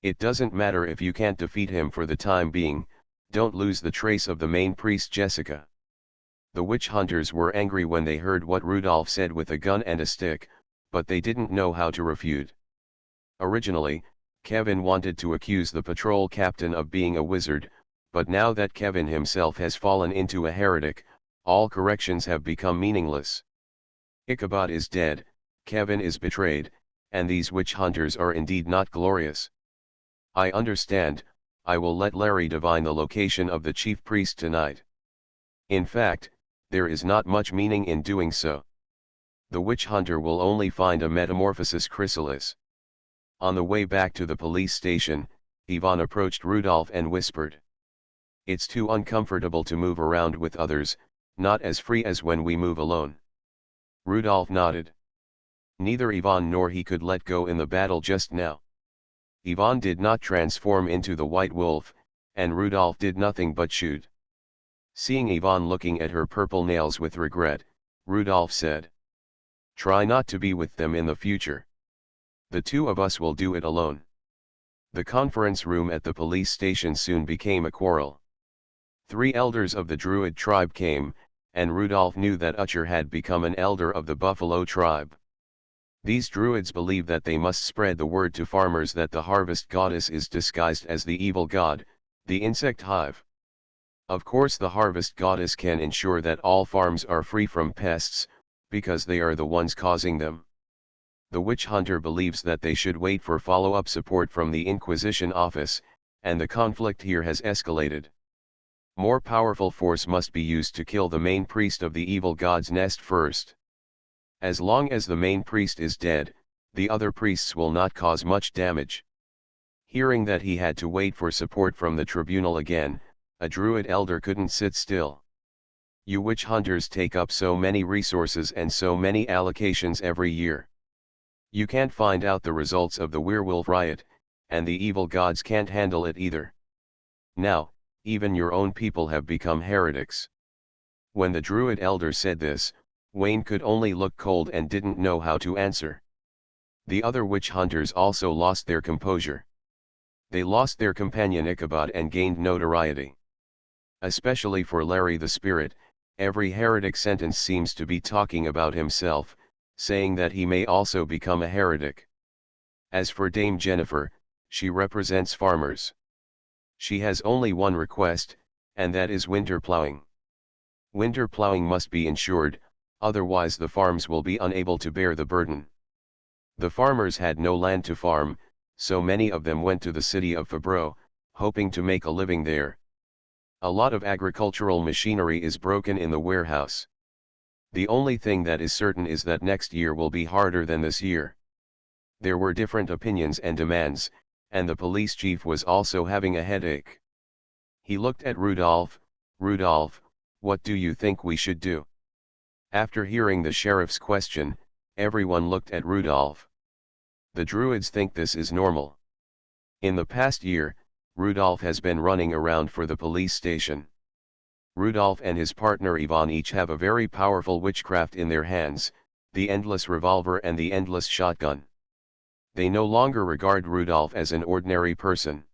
It doesn't matter if you can't defeat him for the time being, don't lose the trace of the main priest Jessica. The witch hunters were angry when they heard what Rudolph said with a gun and a stick, but they didn't know how to refute. Originally, Kevin wanted to accuse the patrol captain of being a wizard, but now that Kevin himself has fallen into a heretic, all corrections have become meaningless. Ichabod is dead, Kevin is betrayed, and these witch hunters are indeed not glorious. I understand, I will let Larry divine the location of the chief priest tonight. In fact, there is not much meaning in doing so. The witch hunter will only find a metamorphosis chrysalis. On the way back to the police station, Ivan approached Rudolph and whispered. It's too uncomfortable to move around with others, not as free as when we move alone. Rudolph nodded. Neither Ivan nor he could let go in the battle just now. Ivan did not transform into the white wolf, and Rudolph did nothing but shoot. Seeing Ivan looking at her purple nails with regret, Rudolph said. Try not to be with them in the future. The two of us will do it alone. The conference room at the police station soon became a quarrel. 3 elders of the Druid tribe came, and Rudolph knew that Utcher had become an elder of the Buffalo tribe. These Druids believe that they must spread the word to farmers that the harvest goddess is disguised as the evil god, the insect hive. Of course the harvest goddess can ensure that all farms are free from pests, because they are the ones causing them. The witch hunter believes that they should wait for follow-up support from the Inquisition office, and the conflict here has escalated. More powerful force must be used to kill the main priest of the evil god's nest first. As long as the main priest is dead, the other priests will not cause much damage. Hearing that he had to wait for support from the tribunal again, a druid elder couldn't sit still. You witch hunters take up so many resources and so many allocations every year. You can't find out the results of the werewolf riot, and the evil gods can't handle it either. Now, even your own people have become heretics. When the druid elder said this, Wayne could only look cold and didn't know how to answer. The other witch hunters also lost their composure. They lost their companion Ichabod and gained notoriety. Especially for Larry the Spirit, every heretic sentence seems to be talking about himself, saying that he may also become a heretic. As for Dame Jennifer, she represents farmers. She has only one request, and that is winter plowing. Winter plowing must be ensured, otherwise the farms will be unable to bear the burden. The farmers had no land to farm, so many of them went to the city of Fabreau, hoping to make a living there. A lot of agricultural machinery is broken in the warehouse. The only thing that is certain is that next year will be harder than this year. There were different opinions and demands, and the police chief was also having a headache. He looked at Rudolph. Rudolph, what do you think we should do? After hearing the sheriff's question, everyone looked at Rudolph. The Druids think this is normal. In the past year, Rudolph has been running around for the police station. Rudolph and his partner Ivan each have a very powerful witchcraft in their hands, the endless revolver and the endless shotgun. They no longer regard Rudolph as an ordinary person.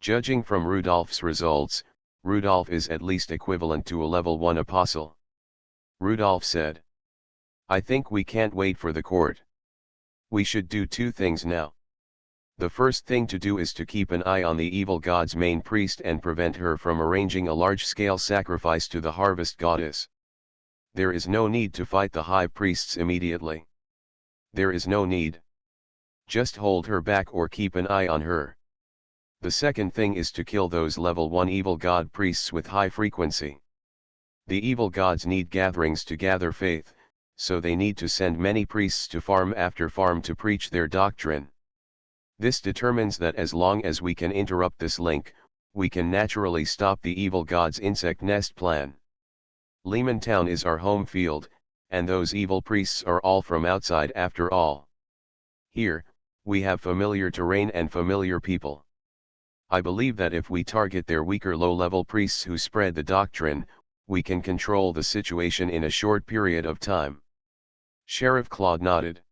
Judging from Rudolph's results, Rudolph is at least equivalent to a level 1 apostle. Rudolph said, "I think we can't wait for the court. We should do two things now. The first thing to do is to keep an eye on the evil god's main priest and prevent her from arranging a large-scale sacrifice to the harvest goddess. There is no need to fight the high priests immediately. There is no need. Just hold her back or keep an eye on her. The second thing is to kill those level 1 evil god priests with high frequency. The evil gods need gatherings to gather faith, so they need to send many priests to farm after farm to preach their doctrine. This determines that as long as we can interrupt this link, we can naturally stop the evil god's insect nest plan. Lehman Town is our home field, and those evil priests are all from outside after all. Here, we have familiar terrain and familiar people. I believe that if we target their weaker low-level priests who spread the doctrine, we can control the situation in a short period of time." Sheriff Claude nodded.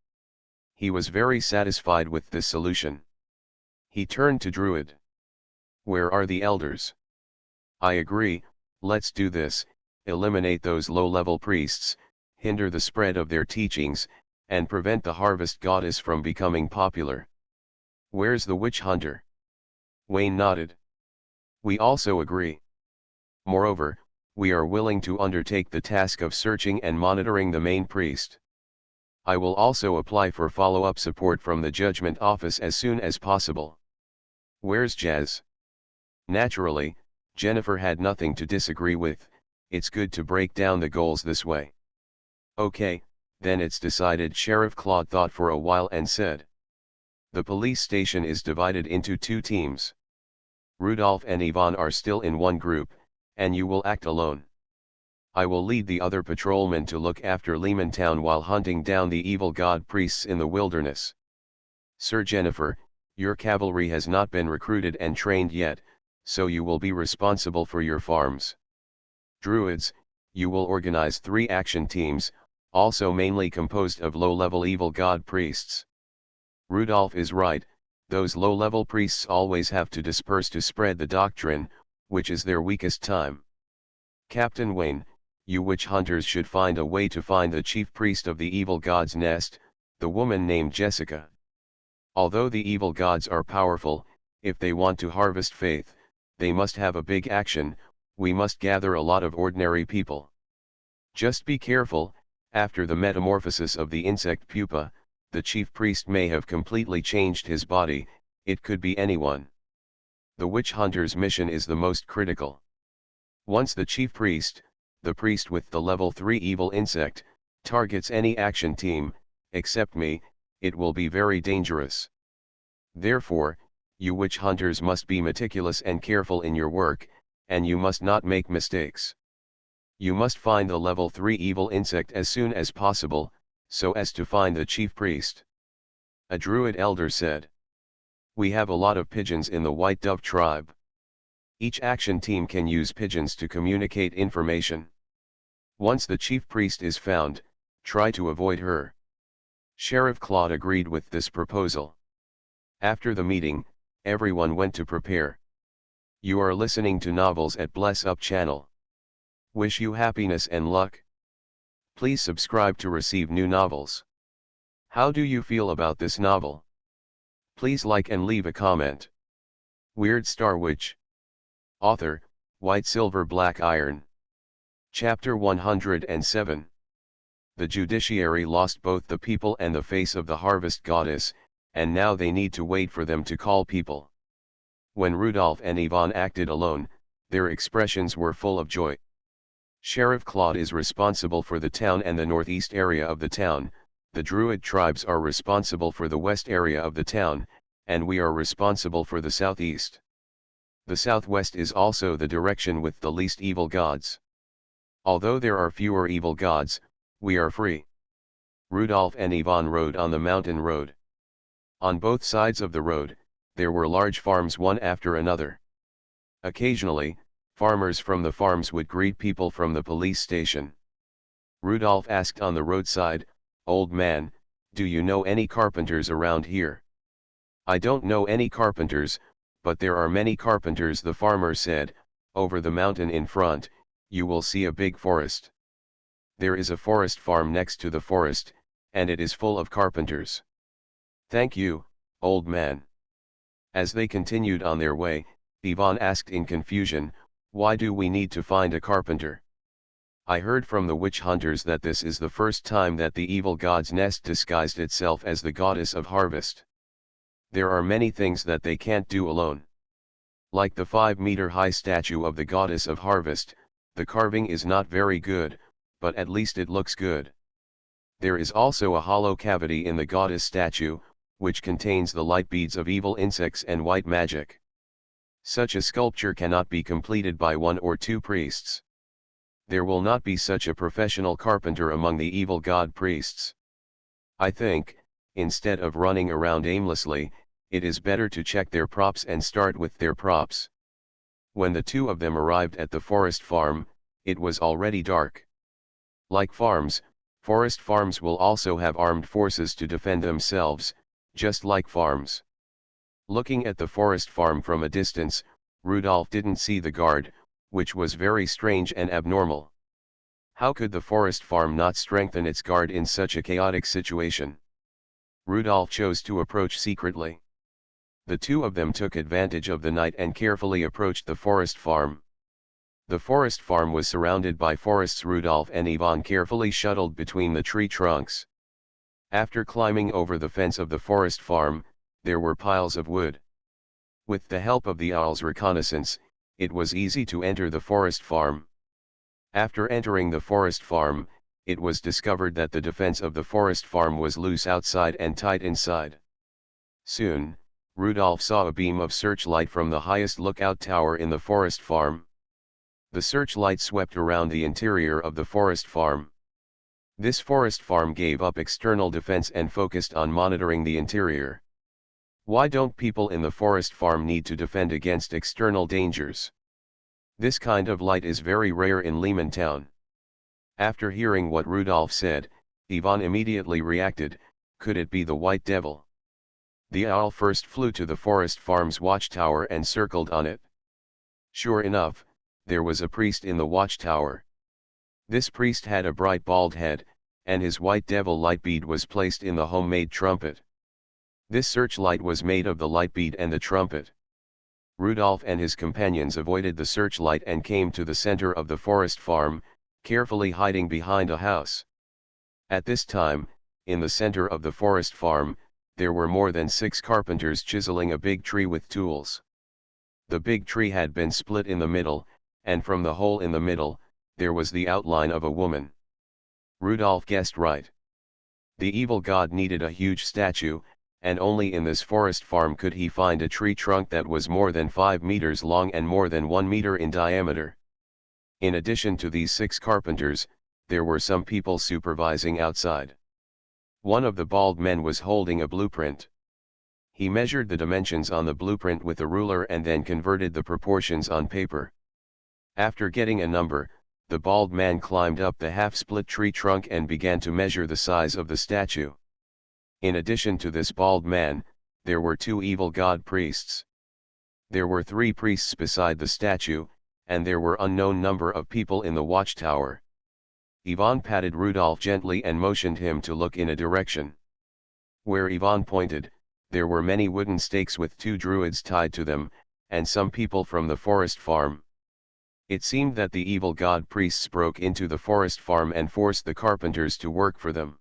He was very satisfied with this solution. He turned to Druid. "Where are the elders?" "I agree, let's do this, eliminate those low-level priests, hinder the spread of their teachings, and prevent the harvest goddess from becoming popular." "Where's the witch hunter?" Wayne nodded. "We also agree. Moreover, we are willing to undertake the task of searching and monitoring the main priest. I will also apply for follow-up support from the Judgment Office as soon as possible." "Where's Jazz?" Naturally, Jennifer had nothing to disagree with. It's good to break down the goals this way. "Okay, then it's decided." Sheriff Claude thought for a while and said, "The police station is divided into two teams. Rudolph and Ivan are still in one group, and you will act alone. I will lead the other patrolmen to look after Lehman Town while hunting down the evil god priests in the wilderness. Sir Jennifer, your cavalry has not been recruited and trained yet, so you will be responsible for your farms. Druids, you will organize 3 action teams, also mainly composed of low-level evil god priests. Rudolph is right, those low-level priests always have to disperse to spread the doctrine, which is their weakest time. Captain Wayne, you witch hunters should find a way to find the chief priest of the evil god's nest, the woman named Jessica. Although the evil gods are powerful, if they want to harvest faith, they must have a big action. We must gather a lot of ordinary people. Just be careful, after the metamorphosis of the insect pupa, the chief priest may have completely changed his body. It could be anyone. The witch hunter's mission is the most critical. Once the chief priest, the priest with the level 3 evil insect, targets any action team, except me, it will be very dangerous. Therefore, you witch hunters must be meticulous and careful in your work, and you must not make mistakes. You must find the level 3 evil insect as soon as possible, so as to find the chief priest." A druid elder said, "We have a lot of pigeons in the White Dove tribe. Each action team can use pigeons to communicate information. Once the chief priest is found, try to avoid her." Sheriff Claude agreed with this proposal. After the meeting, everyone went to prepare. You are listening to novels at Bless Up channel. Wish you happiness and luck. Please subscribe to receive new novels. How do you feel about this novel? Please like and leave a comment. Weird Star Witch. Author, White Silver Black Iron. Chapter 107. The judiciary lost both the people and the face of the harvest goddess, and now they need to wait for them to call people. When Rudolph and Yvonne acted alone, their expressions were full of joy. Sheriff Claude is responsible for the town and the northeast area of the town, the Druid tribes are responsible for the west area of the town, and we are responsible for the southeast. The southwest is also the direction with the least evil gods. Although there are fewer evil gods, we are free. Rudolph and Yvonne rode on the mountain road. On both sides of the road, there were large farms one after another. Occasionally, farmers from the farms would greet people from the police station. Rudolph asked on the roadside, "Old man, do you know any carpenters around here?" "I don't know any carpenters, but there are many carpenters," the farmer said. "Over the mountain in front, you will see a big forest. There is a forest farm next to the forest, and it is full of carpenters." "Thank you, old man." As they continued on their way, Yvonne asked in confusion, "Why do we need to find a carpenter? I heard from the witch hunters that this is the first time that the evil god's nest disguised itself as the goddess of harvest. There are many things that they can't do alone. Like the 5-meter-high statue of the goddess of harvest, the carving is not very good, but at least it looks good. There is also a hollow cavity in the goddess statue, which contains the light beads of evil insects and white magic. Such a sculpture cannot be completed by 1 or 2 priests. There will not be such a professional carpenter among the evil god priests. I think, instead of running around aimlessly, it is better to check their props and start with their props." When the two of them arrived at the forest farm, it was already dark. Like farms, forest farms will also have armed forces to defend themselves, just like farms. Looking at the forest farm from a distance, Rudolph didn't see the guard, which was very strange and abnormal. How could the forest farm not strengthen its guard in such a chaotic situation? Rudolph chose to approach secretly. The two of them took advantage of the night and carefully approached the forest farm. The forest farm was surrounded by forests. Rudolph and Yvonne carefully shuttled between the tree trunks. After climbing over the fence of the forest farm, there were piles of wood. With the help of the owl's reconnaissance, it was easy to enter the forest farm. After entering the forest farm, it was discovered that the defense of the forest farm was loose outside and tight inside. Soon, Rudolph saw a beam of searchlight from the highest lookout tower in the forest farm. The searchlight swept around the interior of the forest farm. This forest farm gave up external defense and focused on monitoring the interior. Why don't people in the forest farm need to defend against external dangers? This kind of light is very rare in Lehman Town. After hearing what Rudolph said, Yvonne immediately reacted, could it be the White Devil? The owl first flew to the forest farm's watchtower and circled on it. Sure enough, there was a priest in the watchtower. This priest had a bright bald head, and his white devil light bead was placed in the homemade trumpet. This searchlight was made of the light bead and the trumpet. Rudolph and his companions avoided the searchlight and came to the center of the forest farm, carefully hiding behind a house. At this time, in the center of the forest farm, there were more than 6 carpenters chiseling a big tree with tools. The big tree had been split in the middle, and from the hole in the middle, there was the outline of a woman. Rudolph guessed right. The evil god needed a huge statue, and only in this forest farm could he find a tree trunk that was more than 5 meters long and more than 1 meter in diameter. In addition to these 6 carpenters, there were some people supervising outside. One of the bald men was holding a blueprint. He measured the dimensions on the blueprint with a ruler and then converted the proportions on paper. After getting a number, the bald man climbed up the half-split tree trunk and began to measure the size of the statue. In addition to this bald man, there were 2 evil god priests. There were 3 priests beside the statue, and there were unknown number of people in the watchtower. Ivan patted Rudolph gently and motioned him to look in a direction. Where Ivan pointed, there were many wooden stakes with 2 druids tied to them, and some people from the forest farm. It seemed that the evil god priests broke into the forest farm and forced the carpenters to work for them.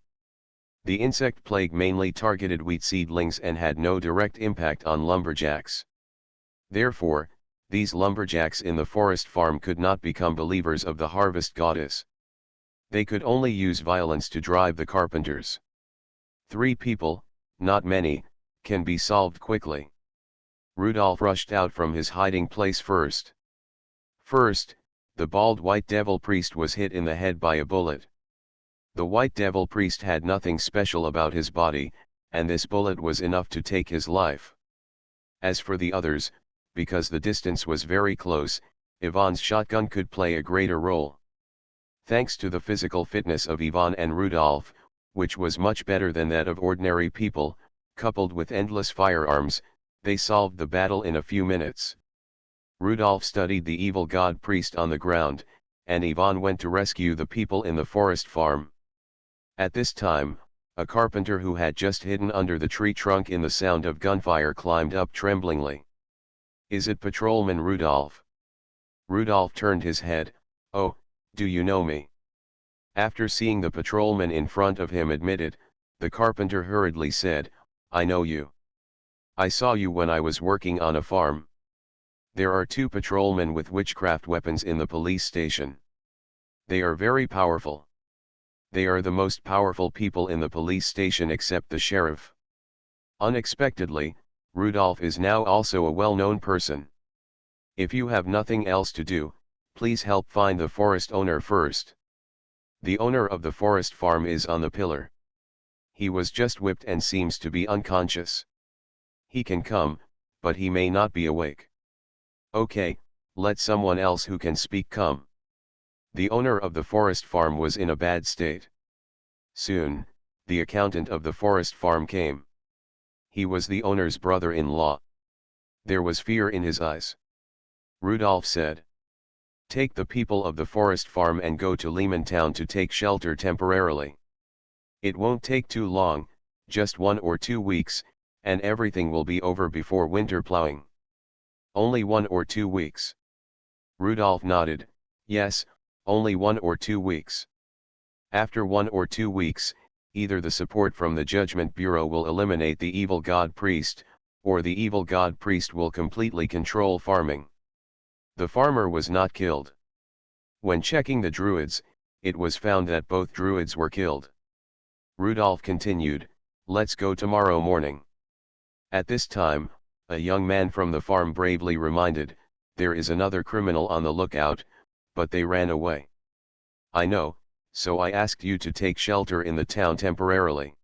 The insect plague mainly targeted wheat seedlings and had no direct impact on lumberjacks. Therefore, these lumberjacks in the forest farm could not become believers of the harvest goddess. They could only use violence to drive the carpenters. 3 people, not many, can be solved quickly. Rudolph rushed out from his hiding place first. First, the bald white devil priest was hit in the head by a bullet. The white devil priest had nothing special about his body, and this bullet was enough to take his life. As for the others, because the distance was very close, Ivan's shotgun could play a greater role. Thanks to the physical fitness of Ivan and Rudolph, which was much better than that of ordinary people, coupled with endless firearms, they solved the battle in a few minutes. Rudolph studied the evil god priest on the ground, and Ivan went to rescue the people in the forest farm. At this time, a carpenter who had just hidden under the tree trunk in the sound of gunfire climbed up tremblingly. "Is it Patrolman Rudolph?" Rudolph turned his head. "Oh, do you know me?" After seeing the patrolman in front of him admitted, the carpenter hurriedly said, "I know you. I saw you when I was working on a farm. There are 2 patrolmen with witchcraft weapons in the police station. They are very powerful. They are the most powerful people in the police station except the sheriff." Unexpectedly, Rudolph is now also a well-known person. "If you have nothing else to do, please help find the forest owner first. The owner of the forest farm is on the pillar. He was just whipped and seems to be unconscious. He can come, but he may not be awake." "Okay, let someone else who can speak come." The owner of the forest farm was in a bad state. Soon, the accountant of the forest farm came. He was the owner's brother-in-law. There was fear in his eyes. Rudolph said, "Take the people of the forest farm and go to Lehman Town to take shelter temporarily. It won't take too long, just 1 or 2 weeks, and everything will be over before winter plowing." "Only 1 or 2 weeks?" Rudolph nodded. "Yes, only 1 or 2 weeks. After 1 or 2 weeks, either the support from the Judgment Bureau will eliminate the evil god priest, or the evil god priest will completely control farming." The farmer was not killed. When checking the druids, it was found that both druids were killed. Rudolph continued, "Let's go tomorrow morning." At this time, a young man from the farm bravely reminded, "There is another criminal on the lookout, but they ran away." "I know, so I asked you to take shelter in the town temporarily."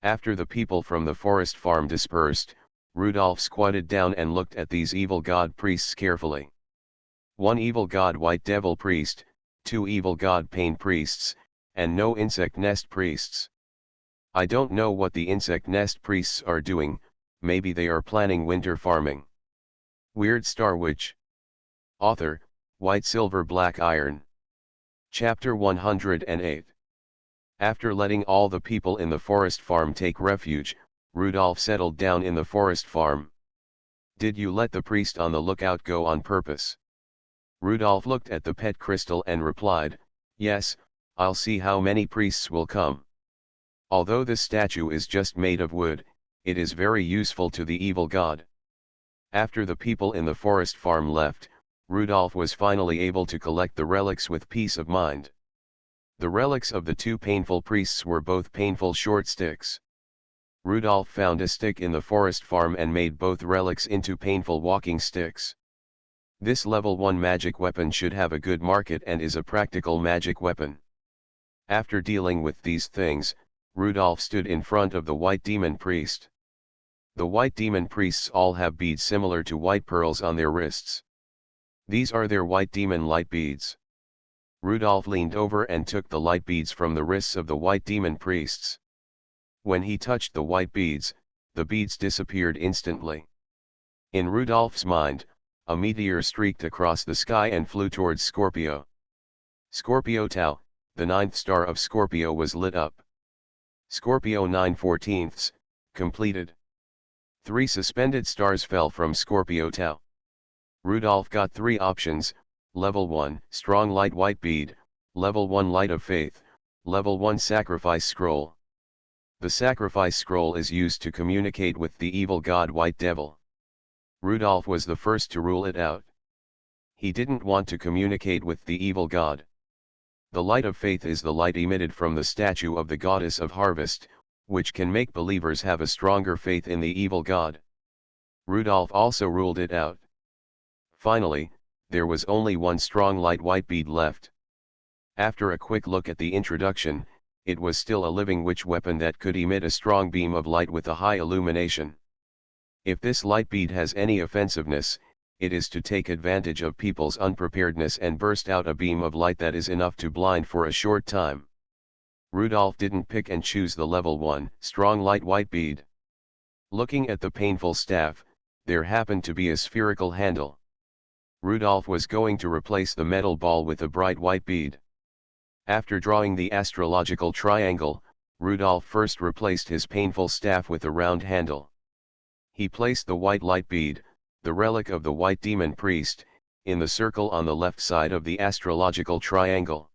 After the people from the forest farm dispersed, Rudolph squatted down and looked at these evil god priests carefully. 1 evil god white devil priest, 2 evil god pain priests, and no insect nest priests. I don't know what the insect nest priests are doing, maybe they are planning winter farming. Weird Star Witch. Author, White Silver Black Iron. Chapter 108. After letting all the people in the forest farm take refuge, Rudolph settled down in the forest farm. "Did you let the priest on the lookout go on purpose?" Rudolph looked at the pet crystal and replied, "Yes, I'll see how many priests will come. Although this statue is just made of wood, it is very useful to the evil god." After the people in the forest farm left, Rudolph was finally able to collect the relics with peace of mind. The relics of the 2 painful priests were both painful short sticks. Rudolph found a stick in the forest farm and made both relics into painful walking sticks. This level 1 magic weapon should have a good market and is a practical magic weapon. After dealing with these things, Rudolph stood in front of the white demon priest. The white demon priests all have beads similar to white pearls on their wrists. These are their white demon light beads. Rudolph leaned over and took the light beads from the wrists of the white demon priests. When he touched the white beads, the beads disappeared instantly. In Rudolph's mind, a meteor streaked across the sky and flew towards Scorpio. "Scorpio Tau, the ninth star of Scorpio was lit up. Scorpio 9/14, completed. 3 suspended stars fell from Scorpio Tau. Rudolph got 3 options: Level 1, Strong Light White Bead, Level 1 Light of Faith, Level 1 Sacrifice Scroll. The Sacrifice Scroll is used to communicate with the evil god White Devil. Rudolph was the first to rule it out. He didn't want to communicate with the evil god. The Light of Faith is the light emitted from the statue of the goddess of harvest, which can make believers have a stronger faith in the evil god. Rudolph also ruled it out. Finally, there was only one strong light white bead left. After a quick look at the introduction, it was still a living witch weapon that could emit a strong beam of light with a high illumination. If this light bead has any offensiveness, it is to take advantage of people's unpreparedness and burst out a beam of light that is enough to blind for a short time. Rudolph didn't pick and choose the level 1, strong light white bead. Looking at the painful staff, there happened to be a spherical handle. Rudolph was going to replace the metal ball with a bright white bead. After drawing the astrological triangle, Rudolph first replaced his painful staff with a round handle. He placed the white light bead, the relic of the white demon priest, in the circle on the left side of the astrological triangle.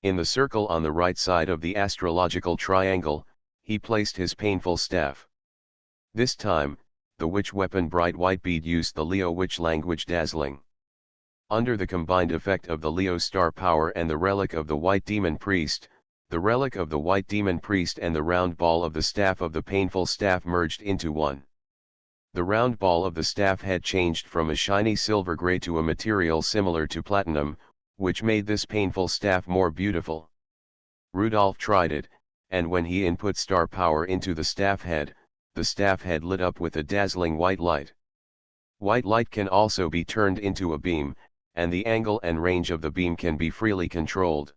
In the circle on the right side of the astrological triangle, he placed his painful staff. This time, the witch weapon bright white bead used the Leo witch language dazzling. Under the combined effect of the Leo star power and the relic of the white demon priest, the relic of the white demon priest and the round ball of the staff of the painful staff merged into one. The round ball of the staff had changed from a shiny silver gray to a material similar to platinum, which made this painful staff more beautiful. Rudolph tried it, and when he input star power into the staff head lit up with a dazzling white light. White light can also be turned into a beam, and the angle and range of the beam can be freely controlled.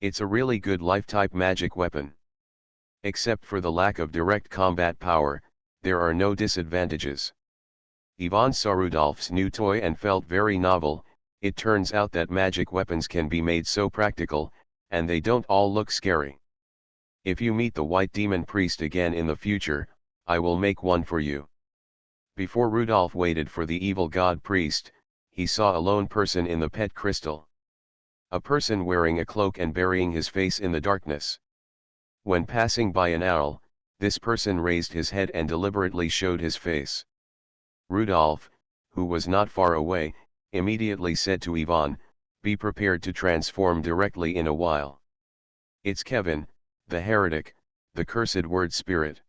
It's a really good life-type magic weapon. Except for the lack of direct combat power, there are no disadvantages. Ivan saw Rudolph's new toy and felt very novel. It turns out that magic weapons can be made so practical, and they don't all look scary. If you meet the white demon priest again in the future, I will make one for you. Before Rudolph waited for the evil god priest, he saw a lone person in the pet crystal. A person wearing a cloak and burying his face in the darkness. When passing by an owl, this person raised his head and deliberately showed his face. Rudolph, who was not far away, immediately said to Ivan, "Be prepared to transform directly in a while. It's Kevin, the heretic, the cursed word spirit."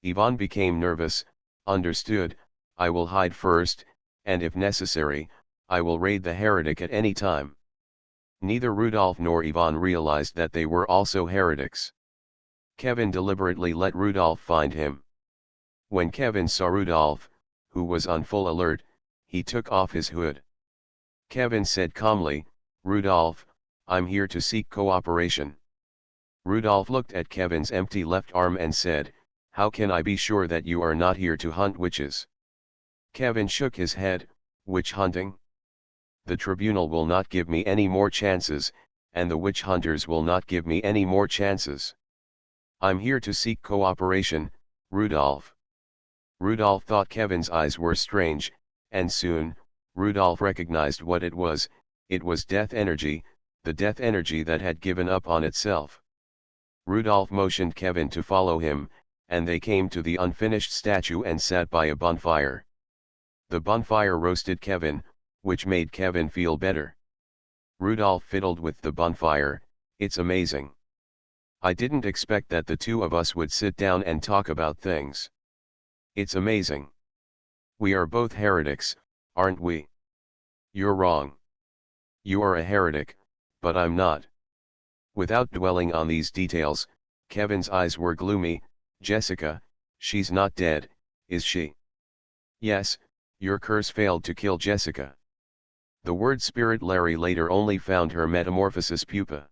Ivan became nervous. "Understood, I will hide first, and if necessary, I will raid the heretic at any time." Neither Rudolph nor Ivan realized that they were also heretics. Kevin deliberately let Rudolph find him. When Kevin saw Rudolph, who was on full alert, he took off his hood. Kevin said calmly, "Rudolph, I'm here to seek cooperation." Rudolph looked at Kevin's empty left arm and said, "How can I be sure that you are not here to hunt witches?" Kevin shook his head. "Witch hunting? The tribunal will not give me any more chances, and the witch hunters will not give me any more chances. I'm here to seek cooperation, Rudolph." Rudolph thought Kevin's eyes were strange, and soon, Rudolph recognized what it was death energy, the death energy that had given up on itself. Rudolph motioned Kevin to follow him, and they came to the unfinished statue and sat by a bonfire. The bonfire roasted Kevin, which made Kevin feel better. Rudolph fiddled with the bonfire. "It's amazing. I didn't expect that the two of us would sit down and talk about things. It's amazing. We are both heretics, aren't we?" "You're wrong. You are a heretic, but I'm not." Without dwelling on these details, Kevin's eyes were gloomy. "Jessica, she's not dead, is she?" "Yes, your curse failed to kill Jessica." The word spirit Larry later only found her metamorphosis pupa.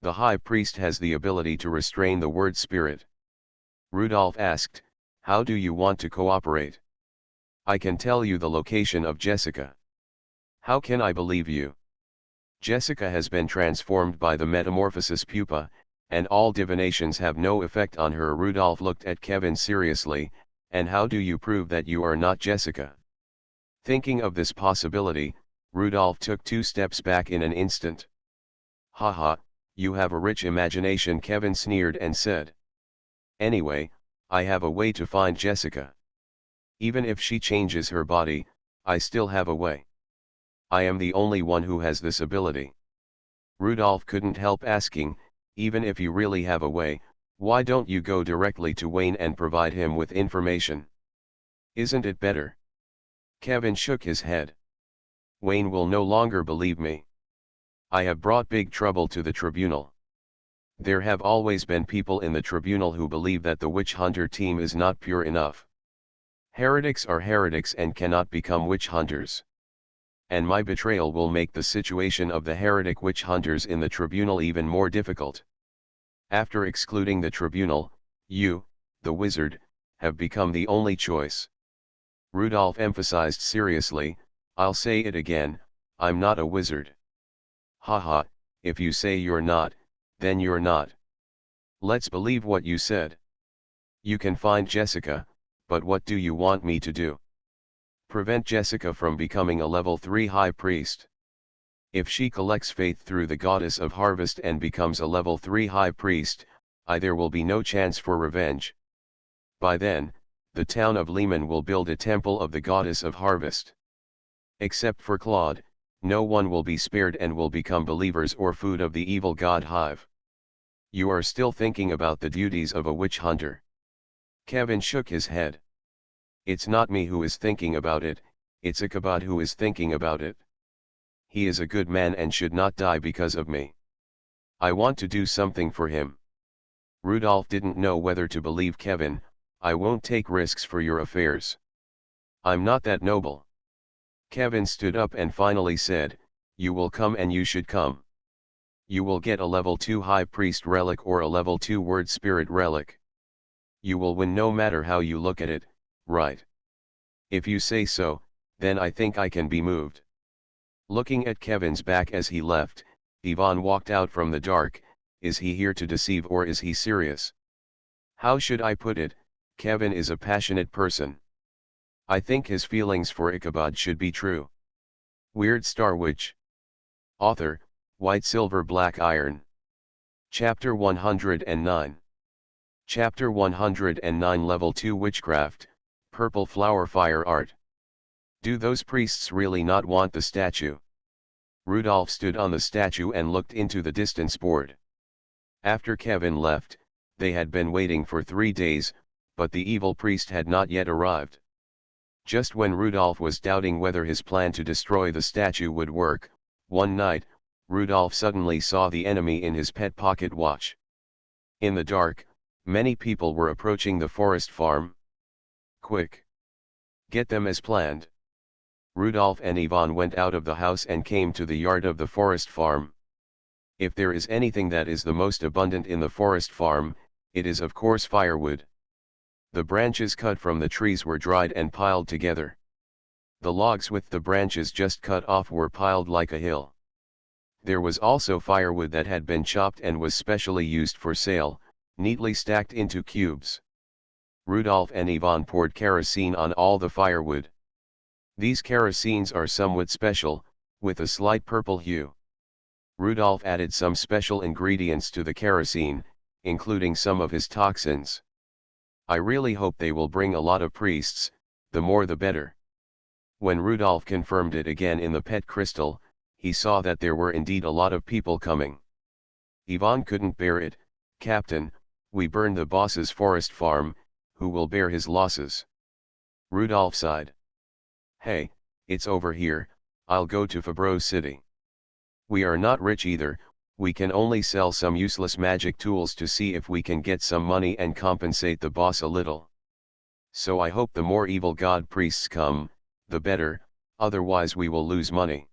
The high priest has the ability to restrain the word spirit. Rudolph asked, "How do you want to cooperate?" "I can tell you the location of Jessica." "How can I believe you?" Jessica has been transformed by the metamorphosis pupa, and all divinations have no effect on her. Rudolph looked at Kevin seriously, and how do you prove that you are not Jessica? Thinking of this possibility, Rudolph took 2 steps back in an instant. Haha, you have a rich imagination, Kevin sneered and said. Anyway, I have a way to find Jessica. Even if she changes her body, I still have a way. I am the only one who has this ability. Rudolph couldn't help asking, even if you really have a way, why don't you go directly to Wayne and provide him with information? Isn't it better? Kevin shook his head. Wayne will no longer believe me. I have brought big trouble to the tribunal. There have always been people in the tribunal who believe that the witch hunter team is not pure enough. Heretics are heretics and cannot become witch hunters. And my betrayal will make the situation of the heretic witch hunters in the tribunal even more difficult. After excluding the tribunal, you, the wizard, have become the only choice. Rudolph emphasized seriously, I'll say it again, I'm not a wizard. Haha, if you say you're not, then you're not. Let's believe what you said. You can find Jessica, but what do you want me to do? Prevent Jessica from becoming a level 3 high priest. If she collects faith through the goddess of harvest and becomes a level 3 high priest, there will be no chance for revenge. By then, the town of Lehman will build a temple of the goddess of harvest. Except for Claude, no one will be spared and will become believers or food of the evil god Hive. You are still thinking about the duties of a witch hunter. Kevin shook his head. It's not me who is thinking about it, it's Ichabod who is thinking about it. He is a good man and should not die because of me. I want to do something for him. Rudolph didn't know whether to believe Kevin. I won't take risks for your affairs. I'm not that noble. Kevin stood up and finally said, you will come and you should come. You will get a level 2 high priest relic or a level 2 word spirit relic. You will win no matter how you look at it, right? If you say so, then I think I can be moved. Looking at Kevin's back as he left, Yvonne walked out from the dark. Is he here to deceive or is he serious? How should I put it? Kevin is a passionate person. I think his feelings for Ichabod should be true. Weird Star Witch. Author, White Silver Black Iron. Chapter 109. Chapter 109 Level 2 Witchcraft, Purple Flower Fire Art. Do those priests really not want the statue? Rudolph stood on the statue and looked into the distance board. After Kevin left, they had been waiting for 3 days, but the evil priest had not yet arrived. Just when Rudolph was doubting whether his plan to destroy the statue would work, one night, Rudolph suddenly saw the enemy in his pet pocket watch. In the dark, many people were approaching the forest farm. Quick! Get them as planned. Rudolph and Yvonne went out of the house and came to the yard of the forest farm. If there is anything that is the most abundant in the forest farm, it is of course firewood. The branches cut from the trees were dried and piled together. The logs with the branches just cut off were piled like a hill. There was also firewood that had been chopped and was specially used for sale, neatly stacked into cubes. Rudolph and Yvonne poured kerosene on all the firewood. These kerosenes are somewhat special, with a slight purple hue. Rudolph added some special ingredients to the kerosene, including some of his toxins. I really hope they will bring a lot of priests, the more the better. When Rudolph confirmed it again in the pet crystal, he saw that there were indeed a lot of people coming. Yvonne couldn't bear it. Captain, we burned the boss's forest farm, who will bear his losses? Rudolph sighed. Hey, it's over here, I'll go to Fabro City. We are not rich either, we can only sell some useless magic tools to see if we can get some money and compensate the boss a little. So I hope the more evil god priests come, the better, otherwise we will lose money.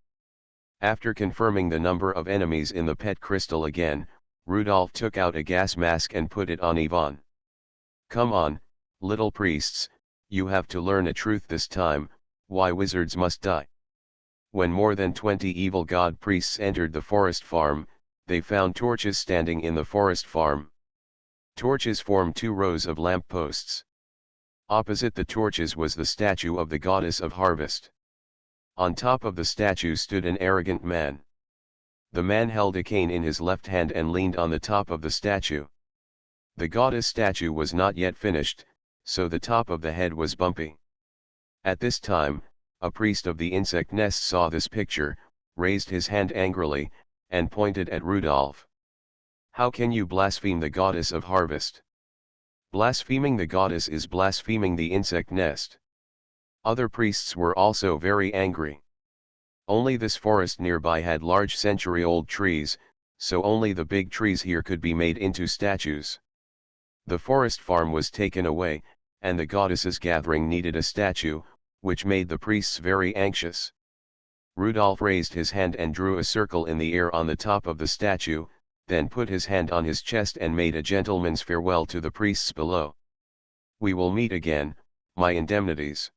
After confirming the number of enemies in the pet crystal again, Rudolph took out a gas mask and put it on Yvonne. Come on, little priests, you have to learn a truth this time, why wizards must die. When more than 20 evil god priests entered the forest farm, they found torches standing in the forest farm. Torches formed 2 rows of lamp posts. Opposite the torches was the statue of the goddess of harvest. On top of the statue stood an arrogant man. The man held a cane in his left hand and leaned on the top of the statue. The goddess statue was not yet finished, so the top of the head was bumpy. At this time, a priest of the insect nest saw this picture, raised his hand angrily, and pointed at Rudolph. "How can you blaspheme the goddess of harvest? Blaspheming the goddess is blaspheming the insect nest." Other priests were also very angry. Only this forest nearby had large century-old trees, so only the big trees here could be made into statues. The forest farm was taken away, and the goddess's gathering needed a statue, which made the priests very anxious. Rudolph raised his hand and drew a circle in the air on the top of the statue, then put his hand on his chest and made a gentleman's farewell to the priests below. "We will meet again, my indemnities."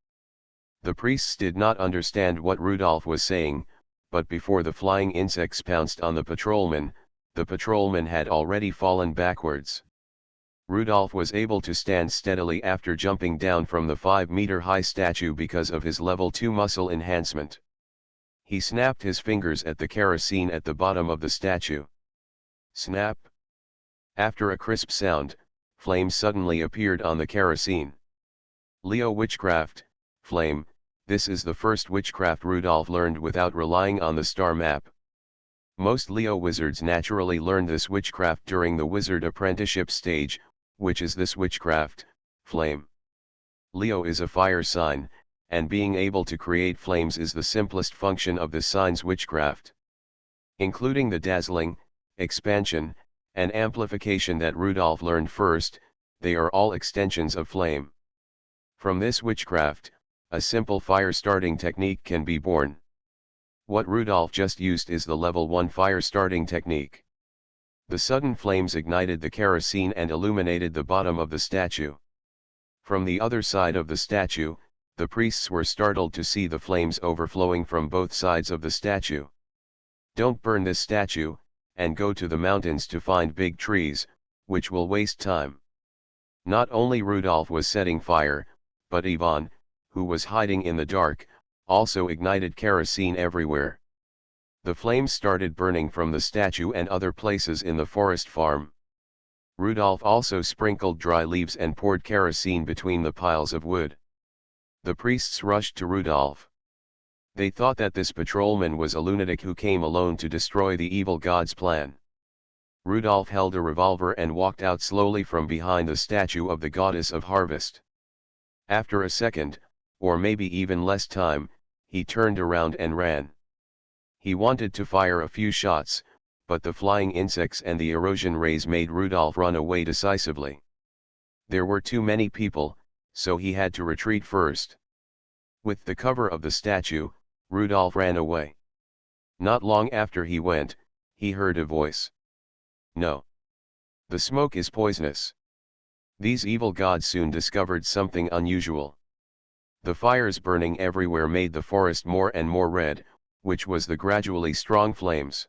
The priests did not understand what Rudolph was saying, but before the flying insects pounced on the patrolman had already fallen backwards. Rudolph was able to stand steadily after jumping down from the 5-meter-high statue because of his level 2 muscle enhancement. He snapped his fingers at the kerosene at the bottom of the statue. Snap! After a crisp sound, flame suddenly appeared on the kerosene. Leo witchcraft, flame. This is the first witchcraft Rudolph learned without relying on the star map. Most Leo wizards naturally learn this witchcraft during the wizard apprenticeship stage, which is this witchcraft, flame. Leo is a fire sign, and being able to create flames is the simplest function of this sign's witchcraft. Including the dazzling, expansion, and amplification that Rudolph learned first, they are all extensions of flame. From this witchcraft, a simple fire starting technique can be born. What Rudolph just used is the level 1 fire starting technique. The sudden flames ignited the kerosene and illuminated the bottom of the statue. From the other side of the statue, the priests were startled to see the flames overflowing from both sides of the statue. "Don't burn this statue, and go to the mountains to find big trees, which will waste time." Not only Rudolph was setting fire, but Ivan, who was hiding in the dark, also ignited kerosene everywhere. The flames started burning from the statue and other places in the forest farm. Rudolph also sprinkled dry leaves and poured kerosene between the piles of wood. The priests rushed to Rudolph. They thought that this patrolman was a lunatic who came alone to destroy the evil god's plan. Rudolph held a revolver and walked out slowly from behind the statue of the goddess of harvest. After a second, or maybe even less time, he turned around and ran. He wanted to fire a few shots, but the flying insects and the erosion rays made Rudolph run away decisively. There were too many people, so he had to retreat first. With the cover of the statue, Rudolph ran away. Not long after he went, he heard a voice. "No. The smoke is poisonous." These evil gods soon discovered something unusual. The fires burning everywhere made the forest more and more red, which was the gradually strong flames.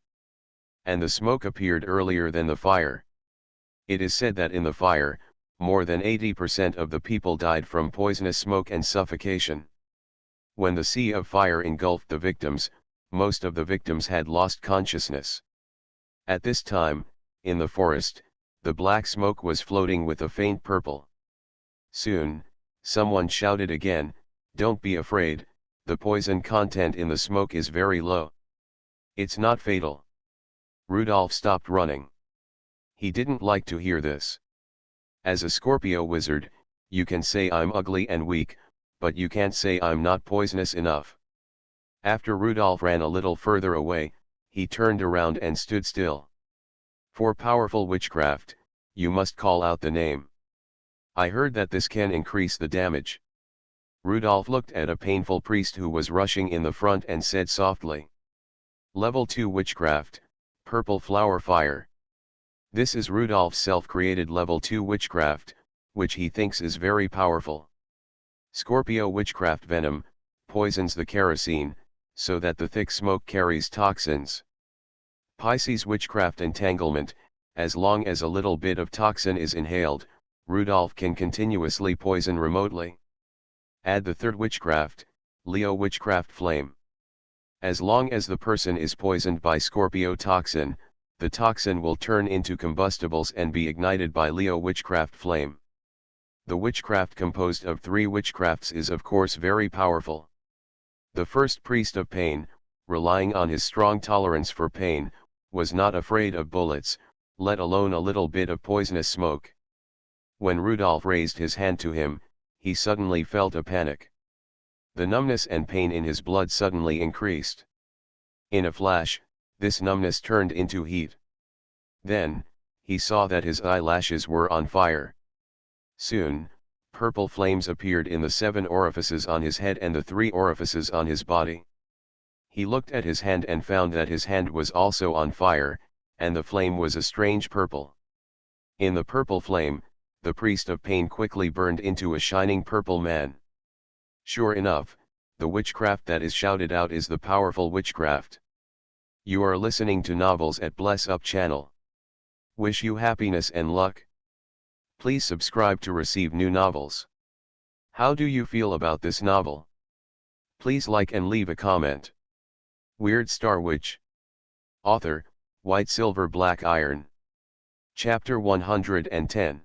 And the smoke appeared earlier than the fire. It is said that in the fire, more than 80% of the people died from poisonous smoke and suffocation. When the sea of fire engulfed the victims, most of the victims had lost consciousness. At this time, in the forest, the black smoke was floating with a faint purple. Soon, someone shouted again, "Don't be afraid, the poison content in the smoke is very low. It's not fatal." Rudolph stopped running. He didn't like to hear this. As a Scorpio wizard, you can say I'm ugly and weak, but you can't say I'm not poisonous enough. After Rudolph ran a little further away, he turned around and stood still. For powerful witchcraft, you must call out the name. I heard that this can increase the damage. Rudolph looked at a painful priest who was rushing in the front and said softly. Level 2 witchcraft, purple flower fire. This is Rudolph's self-created level 2 witchcraft, which he thinks is very powerful. Scorpio witchcraft venom, poisons the kerosene, so that the thick smoke carries toxins. Pisces witchcraft entanglement: as long as a little bit of toxin is inhaled, Rudolph can continuously poison remotely. Add the third witchcraft, Leo witchcraft flame. As long as the person is poisoned by Scorpio toxin, the toxin will turn into combustibles and be ignited by Leo witchcraft flame. The witchcraft composed of three witchcrafts is of course very powerful. The first priest of pain, relying on his strong tolerance for pain, was not afraid of bullets, let alone a little bit of poisonous smoke. When Rudolph raised his hand to him, he suddenly felt a panic. The numbness and pain in his blood suddenly increased. In a flash, this numbness turned into heat. Then, he saw that his eyelashes were on fire. Soon, purple flames appeared in the 7 orifices on his head and the 3 orifices on his body. He looked at his hand and found that his hand was also on fire, and the flame was a strange purple. In the purple flame, the priest of pain quickly burned into a shining purple man. Sure enough, the witchcraft that is shouted out is the powerful witchcraft. You are listening to Novels at Bless Up channel. Wish you happiness and luck. Please subscribe to receive new novels. How do you feel about this novel? Please like and leave a comment. Weird Star Witch. Author, White Silver Black Iron. Chapter 110.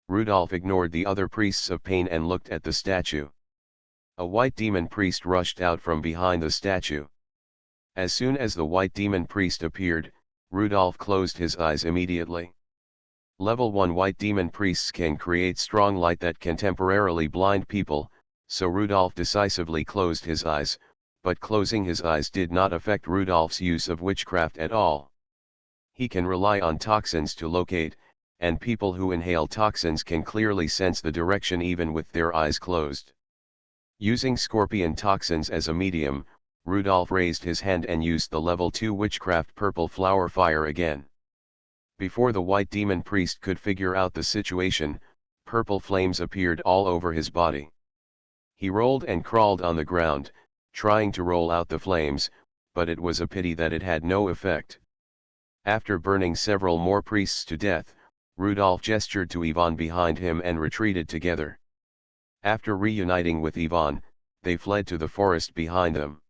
Rudolph ignored the other priests of pain and looked at the statue. A white demon priest rushed out from behind the statue. As soon as the white demon priest appeared, Rudolph closed his eyes immediately. Level 1 white demon priests can create strong light that can temporarily blind people, so Rudolph decisively closed his eyes, but closing his eyes did not affect Rudolph's use of witchcraft at all. He can rely on toxins to locate, and people who inhale toxins can clearly sense the direction even with their eyes closed. Using scorpion toxins as a medium, Rudolph raised his hand and used the level 2 witchcraft purple flower fire again. Before the white demon priest could figure out the situation, purple flames appeared all over his body. He rolled and crawled on the ground, trying to roll out the flames, but it was a pity that it had no effect. After burning several more priests to death, Rudolph gestured to Ivan behind him and retreated together. After reuniting with Ivan, they fled to the forest behind them.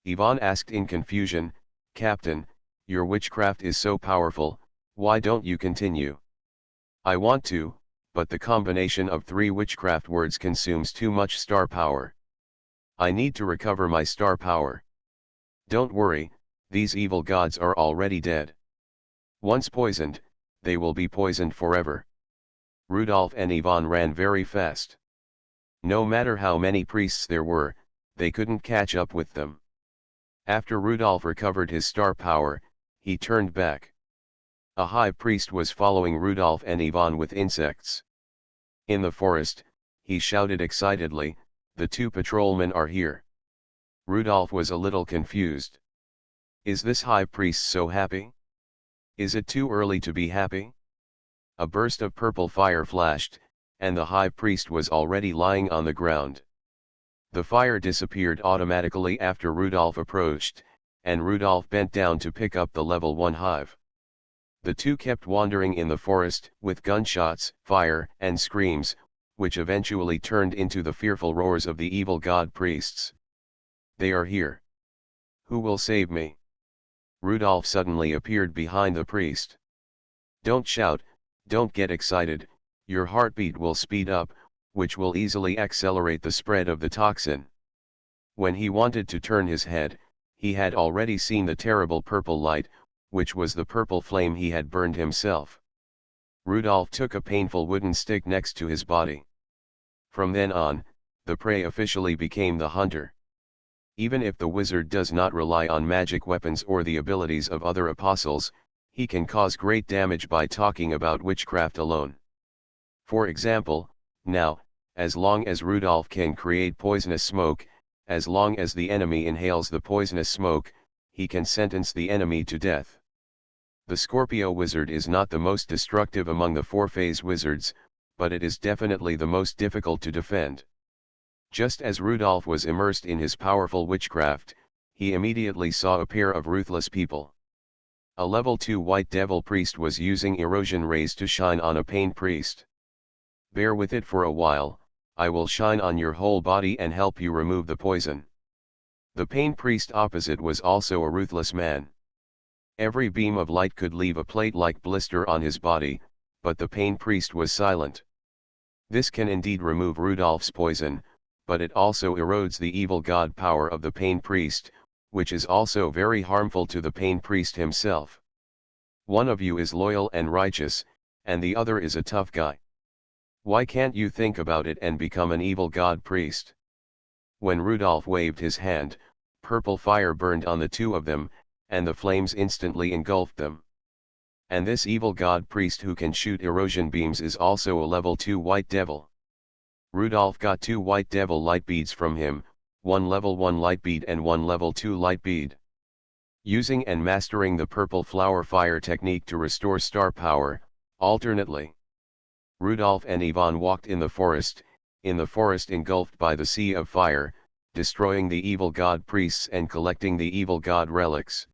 Ivan asked in confusion, "Captain, your witchcraft is so powerful, why don't you continue?" "I want to, but the combination of 3 witchcraft words consumes too much star power. I need to recover my star power." "Don't worry, these evil gods are already dead. Once poisoned, they will be poisoned forever." Rudolph and Ivan ran very fast. No matter how many priests there were, they couldn't catch up with them. After Rudolph recovered his star power, he turned back. A high priest was following Rudolph and Ivan with insects. In the forest, he shouted excitedly, "The 2 patrolmen are here." Rudolph was a little confused. Is this high priest so happy? Is it too early to be happy? A burst of purple fire flashed, and the high priest was already lying on the ground. The fire disappeared automatically after Rudolph approached, and Rudolph bent down to pick up the level 1 hive. The 2 kept wandering in the forest, with gunshots, fire, and screams, which eventually turned into the fearful roars of the evil god priests. "They are here. Who will save me?" Rudolph suddenly appeared behind the priest. "Don't shout, don't get excited, your heartbeat will speed up, which will easily accelerate the spread of the toxin." When he wanted to turn his head, he had already seen the terrible purple light, which was the purple flame he had burned himself. Rudolph took a painful wooden stick next to his body. From then on, the prey officially became the hunter. Even if the wizard does not rely on magic weapons or the abilities of other apostles, he can cause great damage by talking about witchcraft alone. For example, now, as long as Rudolph can create poisonous smoke, as long as the enemy inhales the poisonous smoke, he can sentence the enemy to death. The Scorpio wizard is not the most destructive among the 4-phase wizards, but it is definitely the most difficult to defend. Just as Rudolph was immersed in his powerful witchcraft, he immediately saw a pair of ruthless people. A level 2 white devil priest was using erosion rays to shine on a pain priest. Bear with it for a while, I will shine on your whole body and help you remove the poison. The pain priest opposite was also a ruthless man. Every beam of light could leave a plate-like blister on his body, but the pain priest was silent. This can indeed remove Rudolph's poison, but it also erodes the evil god power of the pain priest, which is also very harmful to the pain priest himself. One of you is loyal and righteous, and the other is a tough guy. Why can't you think about it and become an evil god priest? When Rudolph waved his hand, purple fire burned on the two of them, and the flames instantly engulfed them. And this evil god priest who can shoot erosion beams is also a level 2 white devil. Rudolph got 2 white devil light beads from him, one level 1 light bead and one level 2 light bead. Using and mastering the purple flower fire technique to restore star power, alternately. Rudolph and Ivan walked in the forest engulfed by the sea of fire, destroying the evil god priests and collecting the evil god relics.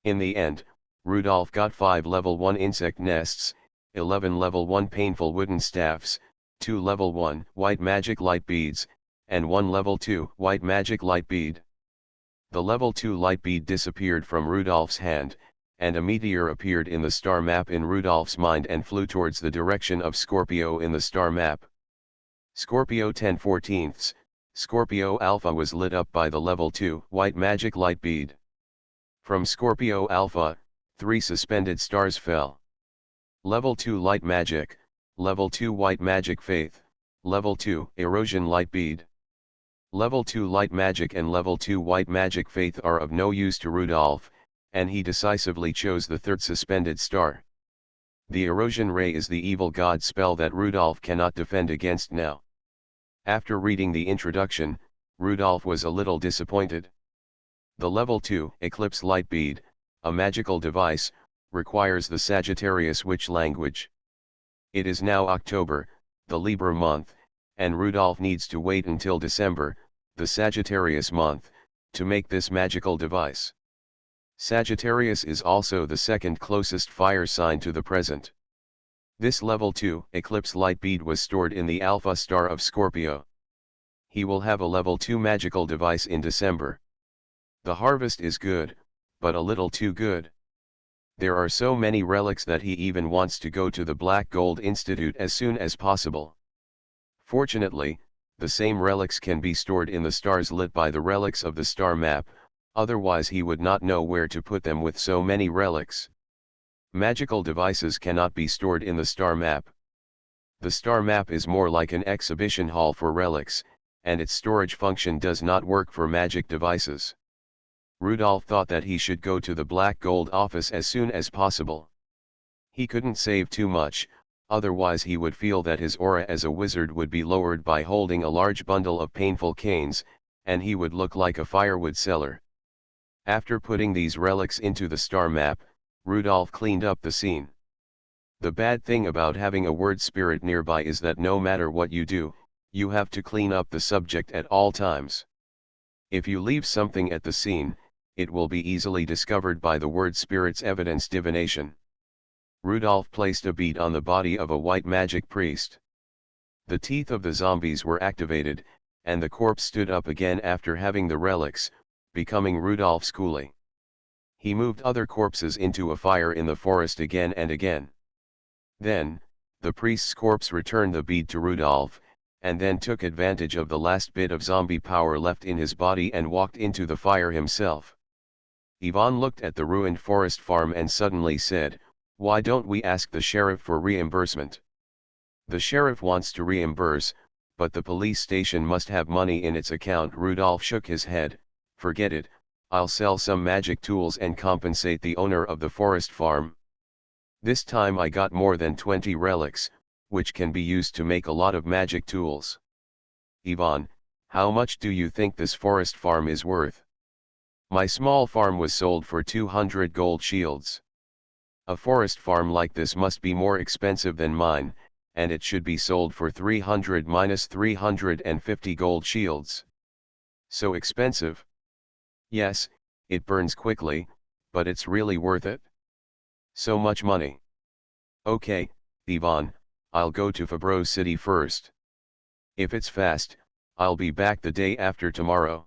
In the end, Rudolph got 5 level 1 insect nests, 11 level 1 painful wooden staffs, 2 level 1 white magic light beads, and 1 level 2 white magic light bead. The level 2 light bead disappeared from Rudolph's hand, and a meteor appeared in the star map in Rudolph's mind and flew towards the direction of Scorpio in the star map. Scorpio 10/14, Scorpio Alpha was lit up by the level 2 white magic light bead. From Scorpio Alpha, 3 suspended stars fell. Level 2 light magic, level 2 white magic faith, level 2 erosion light bead. Level 2 light magic and level 2 white magic faith are of no use to Rudolph, and he decisively chose the third suspended star. The erosion ray is the evil god spell that Rudolph cannot defend against now. After reading the introduction, Rudolph was a little disappointed. The level 2 eclipse light bead, a magical device, requires the Sagittarius witch language. It is now October, the Libra month, and Rudolph needs to wait until December, the Sagittarius month, to make this magical device. Sagittarius is also the second closest fire sign to the present. This level 2 eclipse light bead was stored in the Alpha star of Scorpio. He will have a level 2 magical device in December. The harvest is good, but a little too good. There are so many relics that he even wants to go to the Black Gold Institute as soon as possible. Fortunately, the same relics can be stored in the stars lit by the relics of the star map, otherwise he would not know where to put them with so many relics. Magical devices cannot be stored in the star map. The star map is more like an exhibition hall for relics, and its storage function does not work for magic devices. Rudolph thought that he should go to the Black Gold office as soon as possible. He couldn't save too much, otherwise he would feel that his aura as a wizard would be lowered by holding a large bundle of painful canes, and he would look like a firewood seller. After putting these relics into the star map, Rudolph cleaned up the scene. The bad thing about having a word spirit nearby is that no matter what you do, you have to clean up the subject at all times. If you leave something at the scene, it will be easily discovered by the word spirit's evidence divination. Rudolph placed a bead on the body of a white magic priest. The teeth of the zombies were activated, and the corpse stood up again after having the relics, becoming Rudolph's coolie. He moved other corpses into a fire in the forest again and again. Then, the priest's corpse returned the bead to Rudolph, and then took advantage of the last bit of zombie power left in his body and walked into the fire himself. Ivan looked at the ruined forest farm and suddenly said, "Why don't we ask the sheriff for reimbursement?" The sheriff wants to reimburse, but the police station must have money in its account. Rudolph shook his head, "Forget it, I'll sell some magic tools and compensate the owner of the forest farm. This time I got more than 20 relics, which can be used to make a lot of magic tools." "Ivan, how much do you think this forest farm is worth?" "My small farm was sold for 200 gold shields. A forest farm like this must be more expensive than mine, and it should be sold for 300 minus 350 gold shields. So expensive?" Yes, it burns quickly, but it's really worth it. So much money. Okay, Ivan, I'll go to Fabro City first. If it's fast, I'll be back the day after tomorrow.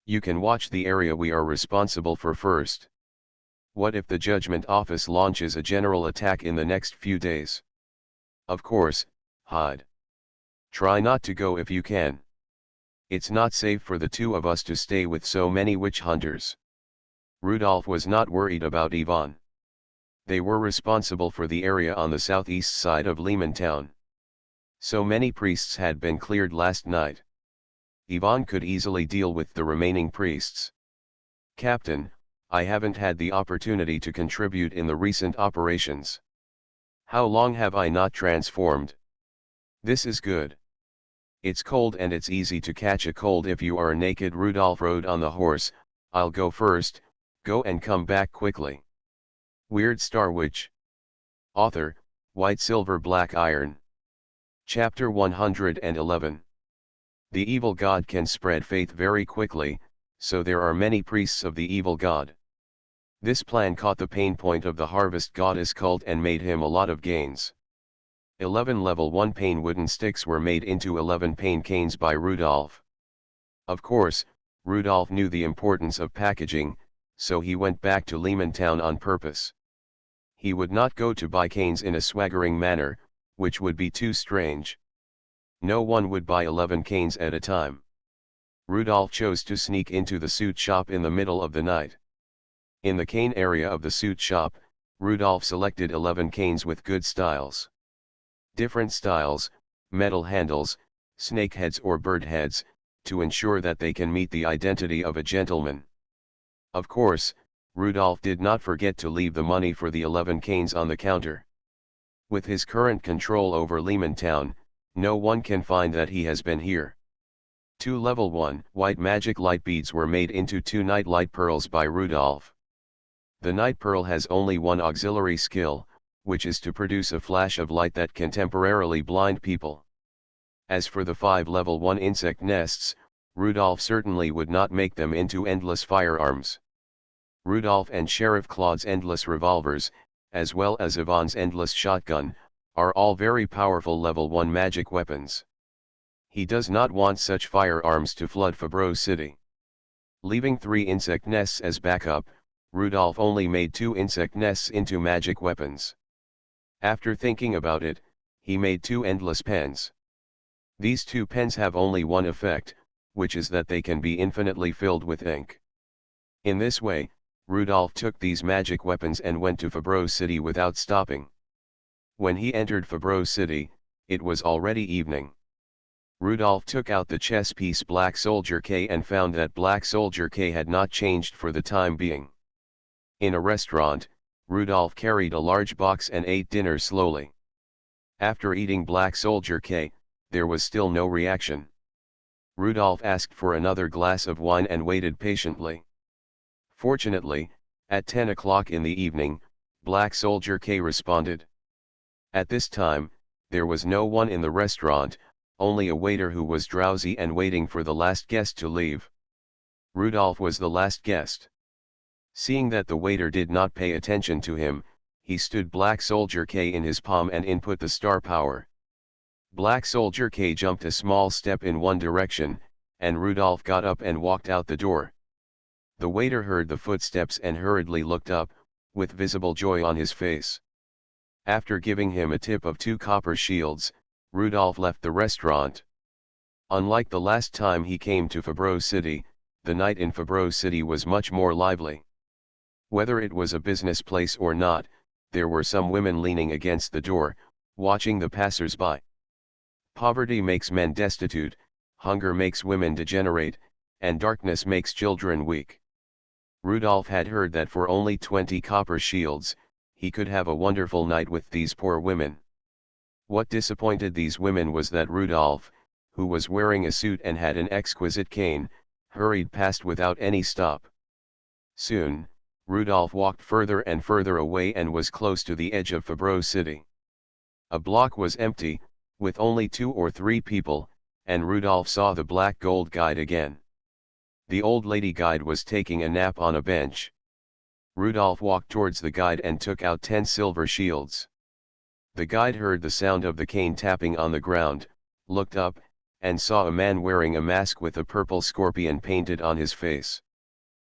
You can watch the area we are responsible for first. What if the Judgment Office launches a general attack in the next few days? Of course, hide. Try not to go if you can. It's not safe for the two of us to stay with so many witch hunters. Rudolph was not worried about Ivan. They were responsible for the area on the southeast side of Lehman Town. So many priests had been cleared last night. Ivan could easily deal with the remaining priests. Captain, I haven't had the opportunity to contribute in the recent operations. How long have I not transformed? This is good. It's cold and it's easy to catch a cold if you are naked. Rudolph rode on the horse. I'll go first, go and come back quickly. Weird Star Witch. Author, White Silver Black Iron. Chapter 111. The evil god can spread faith very quickly, so there are many priests of the evil god. This plan caught the pain point of the harvest goddess cult and made him a lot of gains. 11 level 1 pain wooden sticks were made into 11 pain canes by Rudolph. Of course, Rudolph knew the importance of packaging, so he went back to Lehman Town on purpose. He would not go to buy canes in a swaggering manner, which would be too strange. No one would buy 11 canes at a time. Rudolph chose to sneak into the suit shop in the middle of the night. In the cane area of the suit shop, Rudolph selected 11 canes with good styles. Different styles, metal handles, snake heads or bird heads, to ensure that they can meet the identity of a gentleman. Of course, Rudolph did not forget to leave the money for the 11 canes on the counter. With his current control over Lehman Town, no one can find that he has been here. 2 level 1 white magic light beads were made into 2 night light pearls by Rudolph. The night pearl has only one auxiliary skill, which is to produce a flash of light that can temporarily blind people. As for the 5 level 1 insect nests, Rudolph certainly would not make them into endless firearms. Rudolph and Sheriff Claude's endless revolvers, as well as Ivan's endless shotgun, are all very powerful level 1 magic weapons. He does not want such firearms to flood Fabro City. Leaving 3 insect nests as backup, Rudolph only made 2 insect nests into magic weapons. After thinking about it, he made 2 endless pens. These 2 pens have only one effect, which is that they can be infinitely filled with ink. In this way, Rudolph took these magic weapons and went to Fabro City without stopping. When he entered Fabro City, it was already evening. Rudolph took out the chess piece Black Soldier K and found that Black Soldier K had not changed for the time being. In a restaurant, Rudolph carried a large box and ate dinner slowly. After eating Black Soldier K, there was still no reaction. Rudolph asked for another glass of wine and waited patiently. Fortunately, at 10 o'clock in the evening, Black Soldier K responded. At this time, there was no one in the restaurant, only a waiter who was drowsy and waiting for the last guest to leave. Rudolph was the last guest. Seeing that the waiter did not pay attention to him, he stood Black Soldier K in his palm and input the star power. Black Soldier K jumped a small step in one direction, and Rudolph got up and walked out the door. The waiter heard the footsteps and hurriedly looked up, with visible joy on his face. After giving him a tip of 2 copper shields, Rudolph left the restaurant. Unlike the last time he came to Fabro City, the night in Fabro City was much more lively. Whether it was a business place or not, there were some women leaning against the door, watching the passers-by. Poverty makes men destitute, hunger makes women degenerate, and darkness makes children weak. Rudolph had heard that for only 20 copper shields, he could have a wonderful night with these poor women. What disappointed these women was that Rudolph, who was wearing a suit and had an exquisite cane, hurried past without any stop. Soon, Rudolph walked further and further away and was close to the edge of Fabro City. A block was empty, with only 2 or 3 people, and Rudolph saw the black gold guide again. The old lady guide was taking a nap on a bench. Rudolph walked towards the guide and took out 10 silver shields. The guide heard the sound of the cane tapping on the ground, looked up, and saw a man wearing a mask with a purple scorpion painted on his face.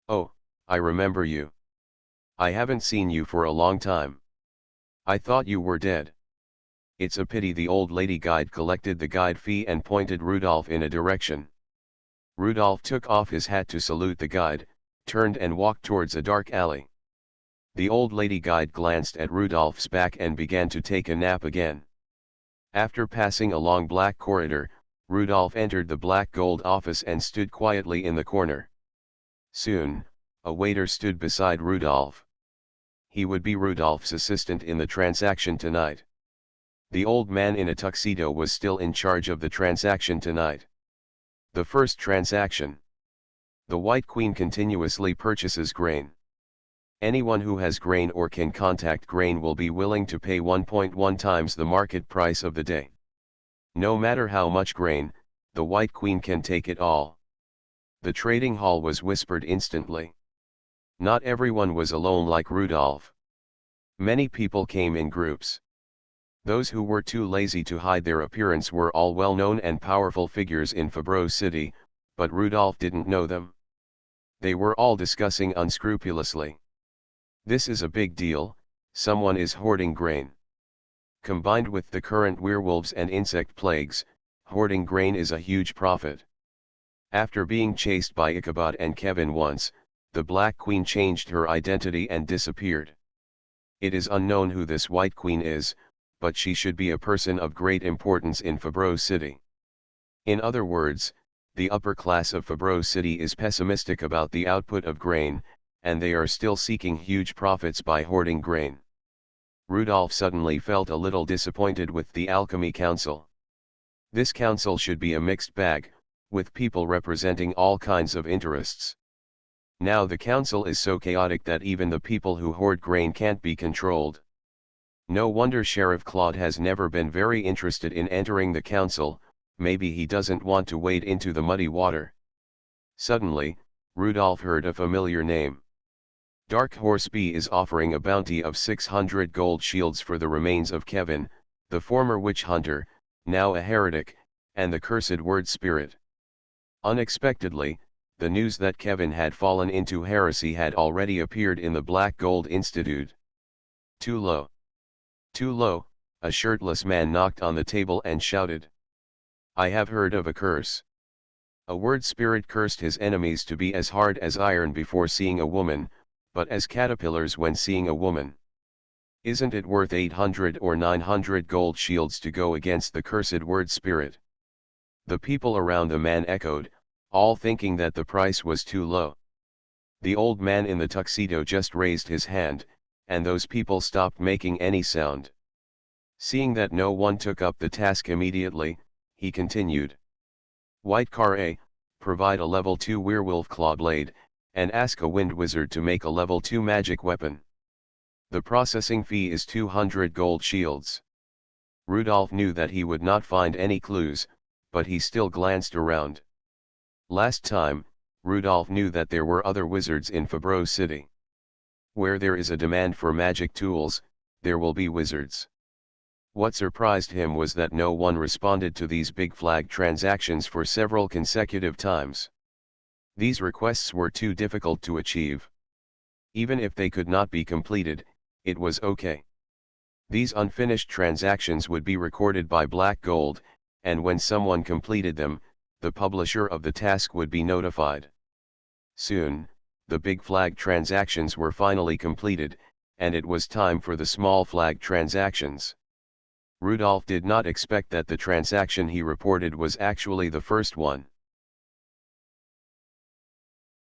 "Oh, I remember you. I haven't seen you for a long time. I thought you were dead." "It's a pity." The old lady guide collected the guide fee and pointed Rudolph in a direction. Rudolph took off his hat to salute the guide, turned and walked towards a dark alley. The old lady guide glanced at Rudolph's back and began to take a nap again. After passing a long black corridor, Rudolph entered the black gold office and stood quietly in the corner. Soon, a waiter stood beside Rudolph. He would be Rudolph's assistant in the transaction tonight. The old man in a tuxedo was still in charge of the transaction tonight. The first transaction. The White Queen continuously purchases grain. Anyone who has grain or can contact grain will be willing to pay 1.1 times the market price of the day. No matter how much grain, the White Queen can take it all. The trading hall was whispered instantly. Not everyone was alone like Rudolph. Many people came in groups. Those who were too lazy to hide their appearance were all well-known and powerful figures in Fabreau City, but Rudolph didn't know them. They were all discussing unscrupulously. "This is a big deal, someone is hoarding grain." Combined with the current werewolves and insect plagues, hoarding grain is a huge profit. After being chased by Ichabod and Kevin once, the Black Queen changed her identity and disappeared. It is unknown who this White Queen is, but she should be a person of great importance in Fabreau City. In other words, the upper class of Fabreau City is pessimistic about the output of grain, and they are still seeking huge profits by hoarding grain. Rudolph suddenly felt a little disappointed with the Alchemy Council. This council should be a mixed bag, with people representing all kinds of interests. Now the council is so chaotic that even the people who hoard grain can't be controlled. No wonder Sheriff Claude has never been very interested in entering the council. Maybe he doesn't want to wade into the muddy water. Suddenly, Rudolph heard a familiar name. Dark Horse B is offering a bounty of 600 gold shields for the remains of Kevin, the former witch hunter, now a heretic, and the cursed word spirit. Unexpectedly, the news that Kevin had fallen into heresy had already appeared in the Black Gold Institute. "Too low. Too low," a shirtless man knocked on the table and shouted. "I have heard of a curse. A word spirit cursed his enemies to be as hard as iron before seeing a woman, but as caterpillars when seeing a woman. Isn't it worth 800 or 900 gold shields to go against the cursed word spirit?" The people around the man echoed, all thinking that the price was too low. The old man in the tuxedo just raised his hand, and those people stopped making any sound. Seeing that no one took up the task immediately, he continued. "White Car A, provide a level 2 werewolf claw blade, and ask a wind wizard to make a level 2 magic weapon. The processing fee is 200 gold shields." Rudolph knew that he would not find any clues, but he still glanced around. Last time, Rudolph knew that there were other wizards in Fabreau City. Where there is a demand for magic tools, there will be wizards. What surprised him was that no one responded to these big flag transactions for several consecutive times. These requests were too difficult to achieve. Even if they could not be completed, it was okay. These unfinished transactions would be recorded by Black Gold, and when someone completed them, the publisher of the task would be notified. Soon, the big flag transactions were finally completed, and it was time for the small flag transactions. Rudolph did not expect that the transaction he reported was actually the first one.